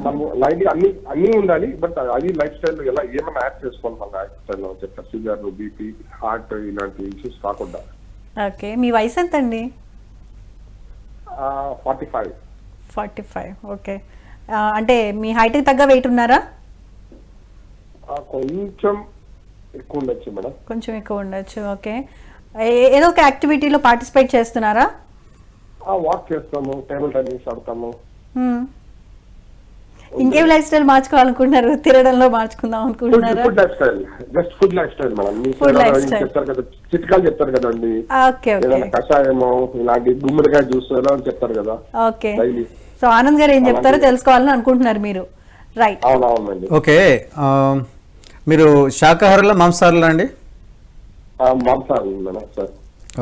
మనము లైఫ్ అన్ని ఉండాలి, బట్ అది లైఫ్ స్టైల్ ఎలా ఏమైనా యాడ్ చేసుకోవాలి మన లైఫ్ స్టైల్ చెప్తారు. షుగర్, బీపీ, హార్ట్ ఇలాంటి ఇష్యూస్ కాకుండా. ఓకే, మీ వయసు ఎంత అండి? 45. 45. ఓకే. అంటే మీ హైట్కి తగ్గ వెయిట్ ఉన్నారా? కొంచెం ఎక్కువ ఉండొచ్చు మేడం. కొంచెం ఎక్కువ ఉండొచ్చు. ఓకే. ఏదో ఒక యాక్టివిటీలో పార్టిసిపేట్ చేస్తున్నారా? వాక్ చేస్తాము, టేబుల్ టెన్నిస్ ఆడతాము. ఇంకేం లైఫ్ స్టైల్ మార్చుకోవాలనుకుంటున్నారు? తిరగడంలో మార్చుకుందాం అనుకుంటున్నారా? Food life style, just food life style madam. Food lifestyle. చెప్తారు కదా, చిట్కాలు చెప్తారు కదండి. ఓకే ఓకే ఏదైనా కషాయము, ఇలాంటి గుమ్మడికాయ జ్యూస్ ఎలా అని చెప్తారు కదా ఓకే. డైలీ. సో ఆనంద్ గారు ఏం చెప్తారో తెలుసుకోవాలని అనుకుంటున్నారు మీరు, రైట్? అవునవునండి. ఓకే, మీరు శాకాహారులా మాంసాహారులా అండి? మాంసాహారం మేడం సార్.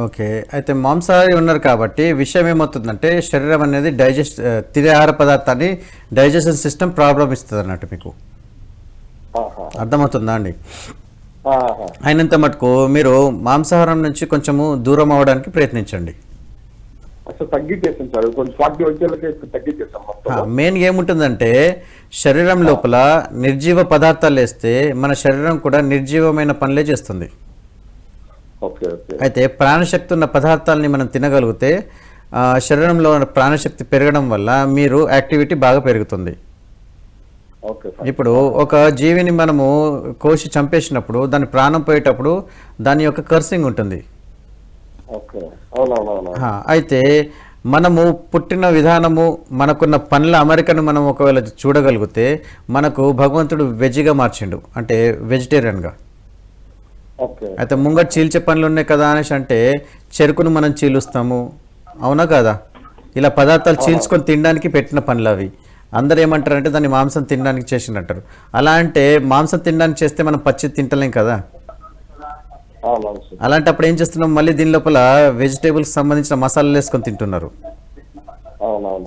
ఓకే, అయితే మాంసాహారి ఉన్నారు కాబట్టి విషయం ఏమవుతుందంటే శరీరం అనేది తినే ఆహార పదార్థాన్ని డైజెషన్ సిస్టమ్ ప్రాబ్లం ఇస్తుంది అన్నట్టు. మీకు అర్థమవుతుందా అండి? అయినంత మటుకు మీరు మాంసాహారం నుంచి కొంచెము దూరం అవడానికి ప్రయత్నించండి. అసలు తగ్గించేసాను సార్, కొంచెం 40 వచ్చేళ్ళకి తగ్గించేసాం మొత్తం. మెయిన్గా ఏముంటుందంటే శరీరం లోపల నిర్జీవ పదార్థాలు వేస్తే మన శరీరం కూడా నిర్జీవమైన పనులే చేస్తుంది. Okay okay. అయితే ప్రాణశక్తి ఉన్న పదార్థాలని మనం తినగలిగితే శరీరంలో ప్రాణశక్తి పెరగడం వల్ల మీరు యాక్టివిటీ బాగా పెరుగుతుంది. Okay sir. ఇప్పుడు ఒక జీవిని మనము కోసి చంపేసినప్పుడు దాని ప్రాణం పోయేటప్పుడు దాని యొక్క కర్సింగ్ ఉంటుంది. ఓకే, అవునవునవును. అయితే మనము పుట్టిన విధానము, మనకున్న పనుల అమరికను మనం ఒకవేళ చూడగలిగితే మనకు భగవంతుడు వెజ్గా మార్చిండు, అంటే వెజిటేరియన్గా. ఓకే. అయితే ముంగట చీల్చే పనులు ఉన్నాయి కదా అనేసి అంటే చెరుకును మనం చీలుస్తాము, అవునా కదా? ఇలా పదార్థాలు చీల్చుకొని తినడానికి పెట్టిన పనులు అవి. అందరు ఏమంటారంటే దాన్ని మాంసం తినడానికి చేసినట్టారు. అలా అంటే మాంసం తినడానికి చేస్తే మనం పచ్చి తింటలేం కదా. అలాంటప్పుడు ఏం చేస్తున్నాం, మళ్ళీ దీని లోపల వెజిటేబుల్స్ సంబంధించిన మసాలాలు వేసుకొని తింటున్నారు.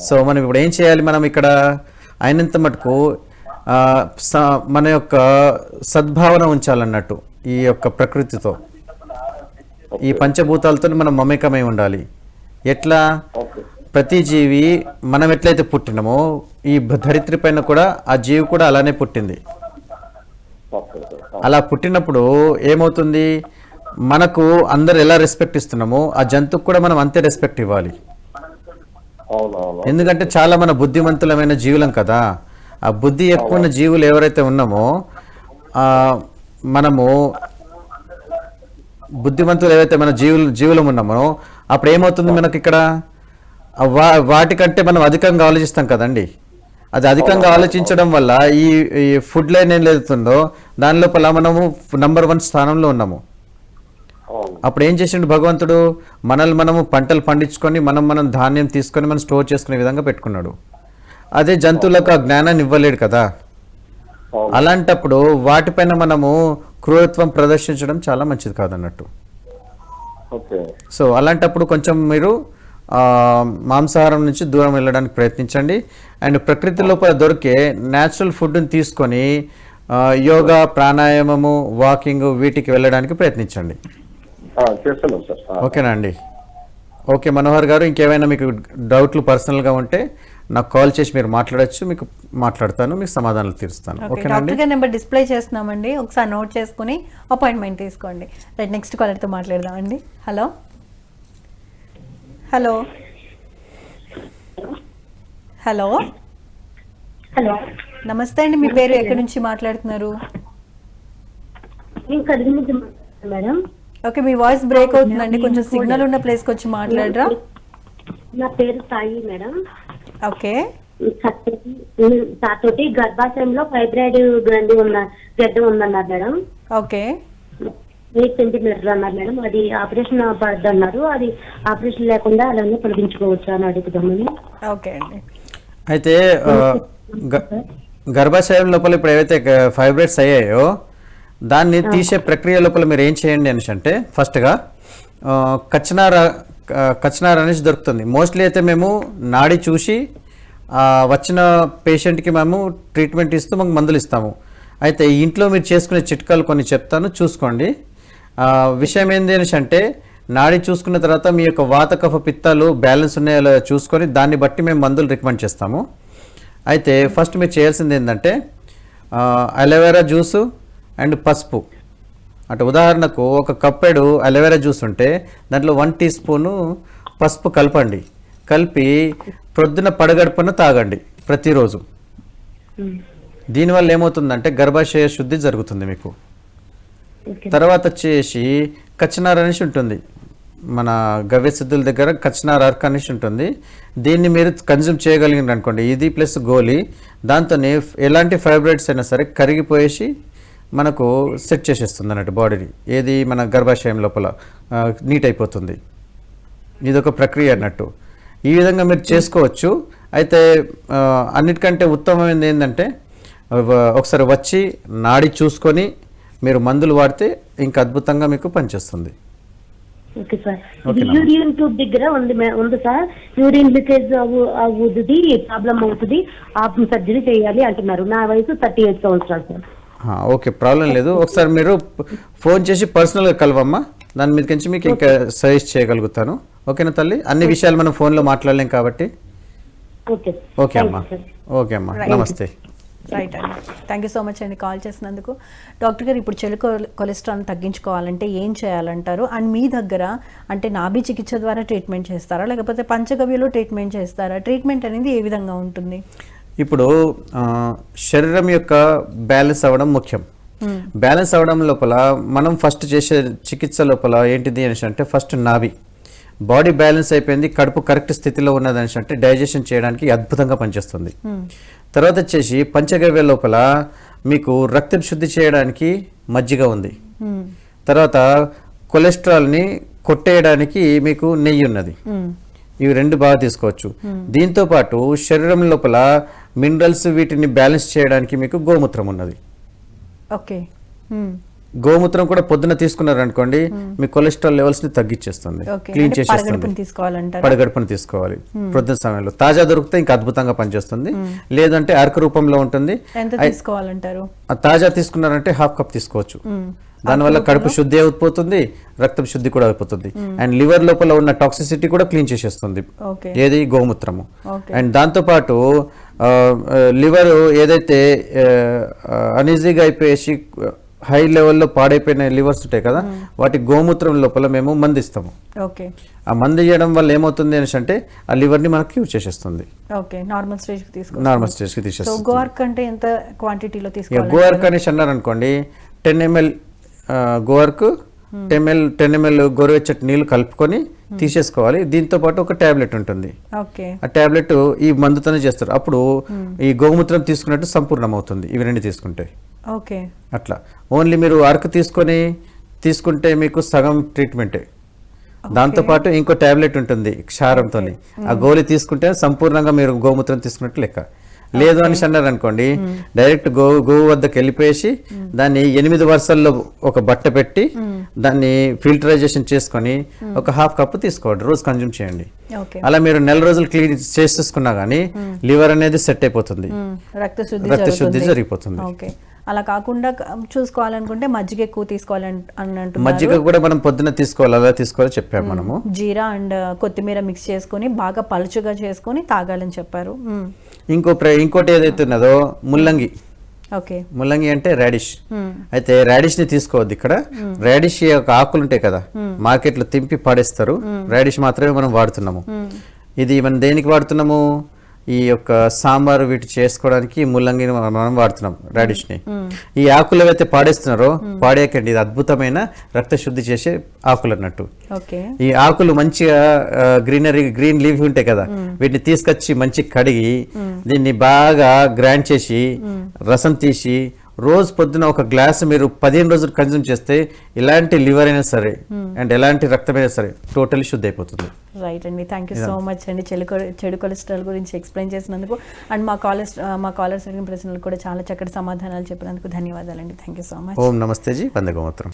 సో మనం ఇప్పుడు ఏం చేయాలి, మనం ఇక్కడ అయినంత మటుకు మన యొక్క సద్భావన ఉంచాలన్నట్టు. ఈ యొక్క ప్రకృతితో, ఈ పంచభూతాలతో మనం మమేకమై ఉండాలి. ఎట్లా? ప్రతి జీవి మనం ఎట్లయితే పుట్టినామో ఈ ధరిత్రి పైన కూడా ఆ జీవి కూడా అలానే పుట్టింది. అలా పుట్టినప్పుడు ఏమవుతుంది, మనకు అందరు ఎలా రెస్పెక్ట్ ఇస్తున్నామో ఆ జంతువుకు కూడా మనం అంతే రెస్పెక్ట్ ఇవ్వాలి. ఎందుకంటే చాలా మన బుద్ధిమంతులమైన జీవులం కదా. ఆ బుద్ధి ఎక్కువ ఉన్న జీవులు ఎవరైతే ఉన్నామో మనము బుద్ధిమంతులు ఏవైతే మన జీవులం ఉన్నామో అప్పుడు ఏమవుతుంది, మనకి ఇక్కడ వాటికంటే మనం అధికంగా ఆలోచిస్తాం కదండి. అది అధికంగా ఆలోచించడం వల్ల ఈ ఫుడ్ లైన్ ఏం లేదుతుందో దాని లోపల మనము నంబర్ 1 స్థానంలో ఉన్నాము. అప్పుడు ఏం చేసిండు భగవంతుడు, మనము పంటలు పండించుకొని మనం ధాన్యం తీసుకొని మనం స్టోర్ చేసుకునే విధంగా పెట్టుకున్నాడు. అదే జంతువులకు ఆ జ్ఞానాన్ని ఇవ్వలేడు కదా. అలాంటప్పుడు వాటిపైన మనము క్రూరత్వం ప్రదర్శించడం చాలా మంచిది కాదన్నట్టు. సో అలాంటప్పుడు కొంచెం మీరు మాంసాహారం నుంచి దూరం వెళ్ళడానికి ప్రయత్నించండి. అండ్ ప్రకృతి లోపల దొరికే న్యాచురల్ ఫుడ్ని తీసుకొని యోగా, ప్రాణాయామము, వాకింగ్ వీటికి వెళ్ళడానికి ప్రయత్నించండి. ఓకేనా అండి? ఓకే మనోహర్ గారు, ఇంకేమైనా మీకు డౌట్లు పర్సనల్గా ఉంటే నాకు కాల్ చేసి మీరు మాట్లాడచ్చు, మీకు మాట్లాడతాను, మీకు సమాధానాలు తీరుస్తాను. ఓకేనా అండి? డాక్టర్ నెంబర్ డిస్ప్లే చేస్తున్నామండి, ఒకసారి నోట్ చేసుకుని అపాయింట్మెంట్ తీసుకోండి. రైట్, నెక్స్ట్ కాలర్తో మాట్లాడదామండి. హలో హలో హలో హలో, నమస్తే అండి, మీ పేరు, ఎక్కడి నుంచి మాట్లాడుతున్నారు? మేడం, ఓకే, మీ వాయిస్ బ్రేక్ అవుతుందండి, కొంచెం సిగ్నల్ ఉన్న ప్లేస్కి వచ్చి మాట్లాడరా? నా పేరు సాయి మేడం. ఓకే, తోటి గర్భాశయంలో ఫైబ్రాయిడ్ గడ్డ ఉందన్నారు మేడం. ఓకే, 8 సెంటీమీటర్లు అన్నారు మేడం. అది ఆపరేషన్ పడద్దు అన్నారు. అది ఆపరేషన్ లేకుండా అలానే తొలగించుకోవచ్చు అని అడుగుదామని. ఓకే అండి. అయితే గర్భాశయం లోపల ఇప్పుడు ఏవైతే ఫైబ్రాయిడ్స్ అయ్యాయో దాన్ని తీసే ప్రక్రియ లోపల మీరు ఏం చేయండి అనేసి అంటే, ఫస్ట్గా కచ్చనార అనేసి దొరుకుతుంది. మోస్ట్లీ అయితే మేము నాడి చూసి వచ్చిన పేషెంట్కి మేము ట్రీట్మెంట్ ఇస్తూ మాకు మందులు ఇస్తాము. అయితే ఇంట్లో మీరు చేసుకునే చిట్కాలు కొన్ని చెప్తాను, చూసుకోండి. విషయం ఏంటి అనేసి అంటే, నాడి చూసుకున్న తర్వాత మీ యొక్క వాత కఫ పిత్తాలు బ్యాలెన్స్ ఉన్నాయో చూసుకొని దాన్ని బట్టి మేము మందులు రికమెండ్ చేస్తాము. అయితే ఫస్ట్ మీరు చేయాల్సింది ఏంటంటే అలోవెరా జ్యూసు అండ్ పసుపు, అంటే ఉదాహరణకు ఒక కప్పెడు అలోవెరా జ్యూస్ ఉంటే దాంట్లో 1 టీ స్పూను పసుపు కలపండి, కలిపి ప్రొద్దున పడగడుపున తాగండి ప్రతిరోజు. దీనివల్ల ఏమవుతుందంటే గర్భాశయ శుద్ధి జరుగుతుంది మీకు. ఓకే తర్వాత వచ్చేసి కచ్చనార అనేసి ఉంటుంది, మన గవ్య సిద్ధుల దగ్గర కచ్చనార అర్క్ అనేసి ఉంటుంది. దీన్ని మీరు కన్జ్యూమ్ చేయగలిగినారు అనుకోండి, ఇది ప్లస్ గోలి, దాంతోనే ఎలాంటి ఫైబ్రాయిడ్స్ అయినా సరే కరిగిపోయేసి మనకు సెట్ చేసేస్తుంది అన్నట్టు బాడీని. ఏది మన గర్భాశయం లోపల నీట్ అయిపోతుంది. ఇదొక ప్రక్రియ అన్నట్టు. ఈ విధంగా మీరు చేసుకోవచ్చు. అయితే అన్నిటికంటే ఉత్తమమైనది ఏంటంటే ఒకసారి వచ్చి నాడి చూసుకొని మీరు మందులు వాడితే ఇంకా అద్భుతంగా మీకు పనిచేస్తుంది. Okay sir. ఇది యూరిన్ ట్యూబ్ దగ్గర ఉంది సార్. యూరిన్ లీకేజ్ అవుతుంది, ప్రాబ్లం అవుతుంది, సర్జరీ చేయాలి అంటున్నారు. నా వయసు 38 సంవత్సరాలు సార్. ఓకే, ప్రాబ్లం లేదు. ఒకసారి మీరు ఫోన్ చేసి పర్సనల్గా కలవమ్మా, దాని మీద నుంచి మీకు ఇంకా సజెస్ట్ చేయగలుగుతాను. ఓకేనా తల్లి? అన్ని విషయాలు మనం ఫోన్లో మాట్లాడలేం కాబట్టి. ఓకే అమ్మా. ఓకే అమ్మా, నమస్తే. రైట్ అండి, థ్యాంక్ యూ సో మచ్ అండి కాల్ చేసినందుకు. డాక్టర్ గారు, ఇప్పుడు చెడు కొలెస్ట్రాల్ తగ్గించుకోవాలంటే ఏం చేయాలంటారు? అండ్ మీ దగ్గర అంటే నాభి చికిత్స ద్వారా ట్రీట్మెంట్ చేస్తారా, లేకపోతే పంచగవ్యలో ట్రీట్మెంట్ చేస్తారా? ట్రీట్మెంట్ అనేది ఏ విధంగా ఉంటుంది? ఇప్పుడు శరీరం యొక్క బ్యాలెన్స్ అవ్వడం ముఖ్యం. బ్యాలెన్స్ అవ్వడం లోపల మనం ఫస్ట్ చేసే చికిత్స లోపల ఏంటిది అనేసి అంటే ఫస్ట్ నాభి బాడీ బ్యాలెన్స్ అయిపోయింది, కడుపు కరెక్ట్ స్థితిలో ఉన్నది అనేసి అంటే డైజెషన్ చేయడానికి అద్భుతంగా పనిచేస్తుంది. తర్వాత వచ్చేసి పంచగవ్య లోపల మీకు రక్తం శుద్ధి చేయడానికి మజ్జిగ ఉంది. తర్వాత కొలెస్ట్రాల్ని కొట్టేయడానికి మీకు నెయ్యి ఉన్నది. ఇవి రెండు బాగా తీసుకోవచ్చు. దీంతో పాటు శరీరం లోపల మినరల్స్ వీటిని బ్యాలెన్స్ చేయడానికి మీకు గోమూత్రం ఉన్నది. ఓకే, గోమూత్రం కూడా పొద్దున తీసుకున్నారు అనుకోండి, మీ కొలెస్ట్రాల్ లెవెల్స్ ని తగ్గించేస్తుంది, క్లీన్ చేసేస్తుంది. పడగడుపుని తీసుకోవాలి పొద్దున సమయంలో. తాజా దొరికితే ఇంకా అద్భుతంగా పనిచేస్తుంది. లేదంటే అర్క రూపంలో ఉంటుంది. తాజా తీసుకున్నారంటే 1/2 కప్ తీసుకోవచ్చు. దానివల్ల కడుపు శుద్ధి అయిపోతుంది, రక్తం శుద్ధి కూడా అయిపోతుంది. అండ్ లివర్ లోపల ఉన్న టాక్సిసిటీ కూడా క్లీన్ చేసేస్తుంది ఏది గోమూత్రము. అండ్ దాంతో పాటు లివర్ ఏదైతే అనీజీగా అయిపోయేసి హై లెవెల్లో పాడైపోయిన లివర్స్ ఉంటాయి కదా, వాటి గోమూత్రం లోపల మేము మందు ఇస్తాము. ఆ మందు ఇవ్వడం వల్ల ఏమవుతుంది అనేసి అంటే ఆ లివర్ ని మనకు క్యూర్ చేసేస్తుంది. నార్మల్ స్టేజ్ కి తీసేస్తుంది. గోవర్క్ అంటే ఎంత క్వాంటిటీలో తీసుకోవాలి? గోవర్క్ అనేసి అన్నారు అనుకోండి, 10 ml గోవర్క్, 10 ml గోరువెచ్చటి నీళ్ళు కలుపుకొని తీసేసుకోవాలి. దీంతో పాటు ఒక టాబ్లెట్ ఉంటుంది. ఆ టాబ్లెట్ ఈ మందుతోనే చేస్తారు. అప్పుడు ఈ గోమూత్రం తీసుకున్నట్టు సంపూర్ణం అవుతుంది ఇవి రెండు తీసుకుంటే. అట్లా ఓన్లీ మీరు అరకు తీసుకుంటే మీకు సగం ట్రీట్మెంటే. దాంతోపాటు ఇంకో టాబ్లెట్ ఉంటుంది క్షారంతో, ఆ గోళీ తీసుకుంటే సంపూర్ణంగా మీరు గోమూత్రం తీసుకున్నట్టు లెక్క. లేదు అని అన్నారు అనుకోండి, డైరెక్ట్ గోవు వద్దకు వెళ్ళిపోయేసి దాన్ని 8 వరుసల్లో ఒక బట్ట పెట్టి దాన్ని ఫిల్టరైజేషన్ చేసుకొని ఒక 1/2 కప్ తీసుకోండి, రోజు కన్జ్యూమ్ చేయండి. అలా మీరు 4 రోజులు క్లీన్ చేసేసుకున్నా గానీ లివర్ అనేది సెట్ అయిపోతుంది, రక్త శుద్ధి జరిగిపోతుంది. అలా కాకుండా చూసుకోవాలనుకుంటే మజ్జిగ ఎక్కువ తీసుకోవాలి అని అంటున్నారు. మజ్జిగ కూడా మనం పొద్దున తీసుకోవాలి, అలా తీసుకోవాలి చెప్పాము మనము. జీరా అండ్ కొత్తిమీర మిక్స్ చేసుకొని బాగా పలుచుగా చేసుకొని తాగాలని చెప్పారు. ఇంకోటి ఏదైతే ఉన్నదో ముల్లంగి. ముల్లంగి అంటే రాడిష్. అయితే రాడిష్ ని తీసుకోవద్దు ఇక్కడ. రాడిష్ యొక్క ఆకులు ఉంటాయి కదా, మార్కెట్ లో తింపి పాడేస్తారు. రాడిష్ మాత్రమే మనం వాడుతున్నాము. ఇది మనం దేనికి వాడుతున్నాము? ఈ యొక్క సాంబారు వీటి చేసుకోవడానికి ముల్లంగిని మనం వాడుతున్నాం, రాడిష్ ని. ఈ ఆకులు ఏవైతే పాడేస్తున్నారో పాడేయకండి, ఇది అద్భుతమైన రక్త శుద్ధి చేసే ఆకులు అన్నట్టు. ఈ ఆకులు మంచిగా గ్రీన్ లీఫ్ ఉంటాయి కదా, వీటిని తీసుకొచ్చి మంచి కడిగి దీన్ని బాగా గ్రైండ్ చేసి రసం తీసి రోజు పొద్దున ఒక గ్లాస్ మీరు 15 రోజులు కన్జ్యూమ్ చేస్తే ఎలాంటి లివర్ అయినా సరే అండ్ ఎలాంటి రక్తమైనా సరే టోటల్లీ శుద్ధి అయిపోతుంది. రైట్ అండి, థ్యాంక్ యూ సో మచ్ అండి చెడు కొలెస్ట్రాల్ గురించి ఎక్స్ప్లెయిన్ చేసినందుకు. అండ్ మా కాలర్స్ అడిగిన ప్రశ్నలు కూడా చాలా చక్కటి సమాధానాలు చెప్పినందుకు ధన్యవాదాలండి. Thank you so much. ఓం నమస్తే జీ, వందే గోమూత్రం.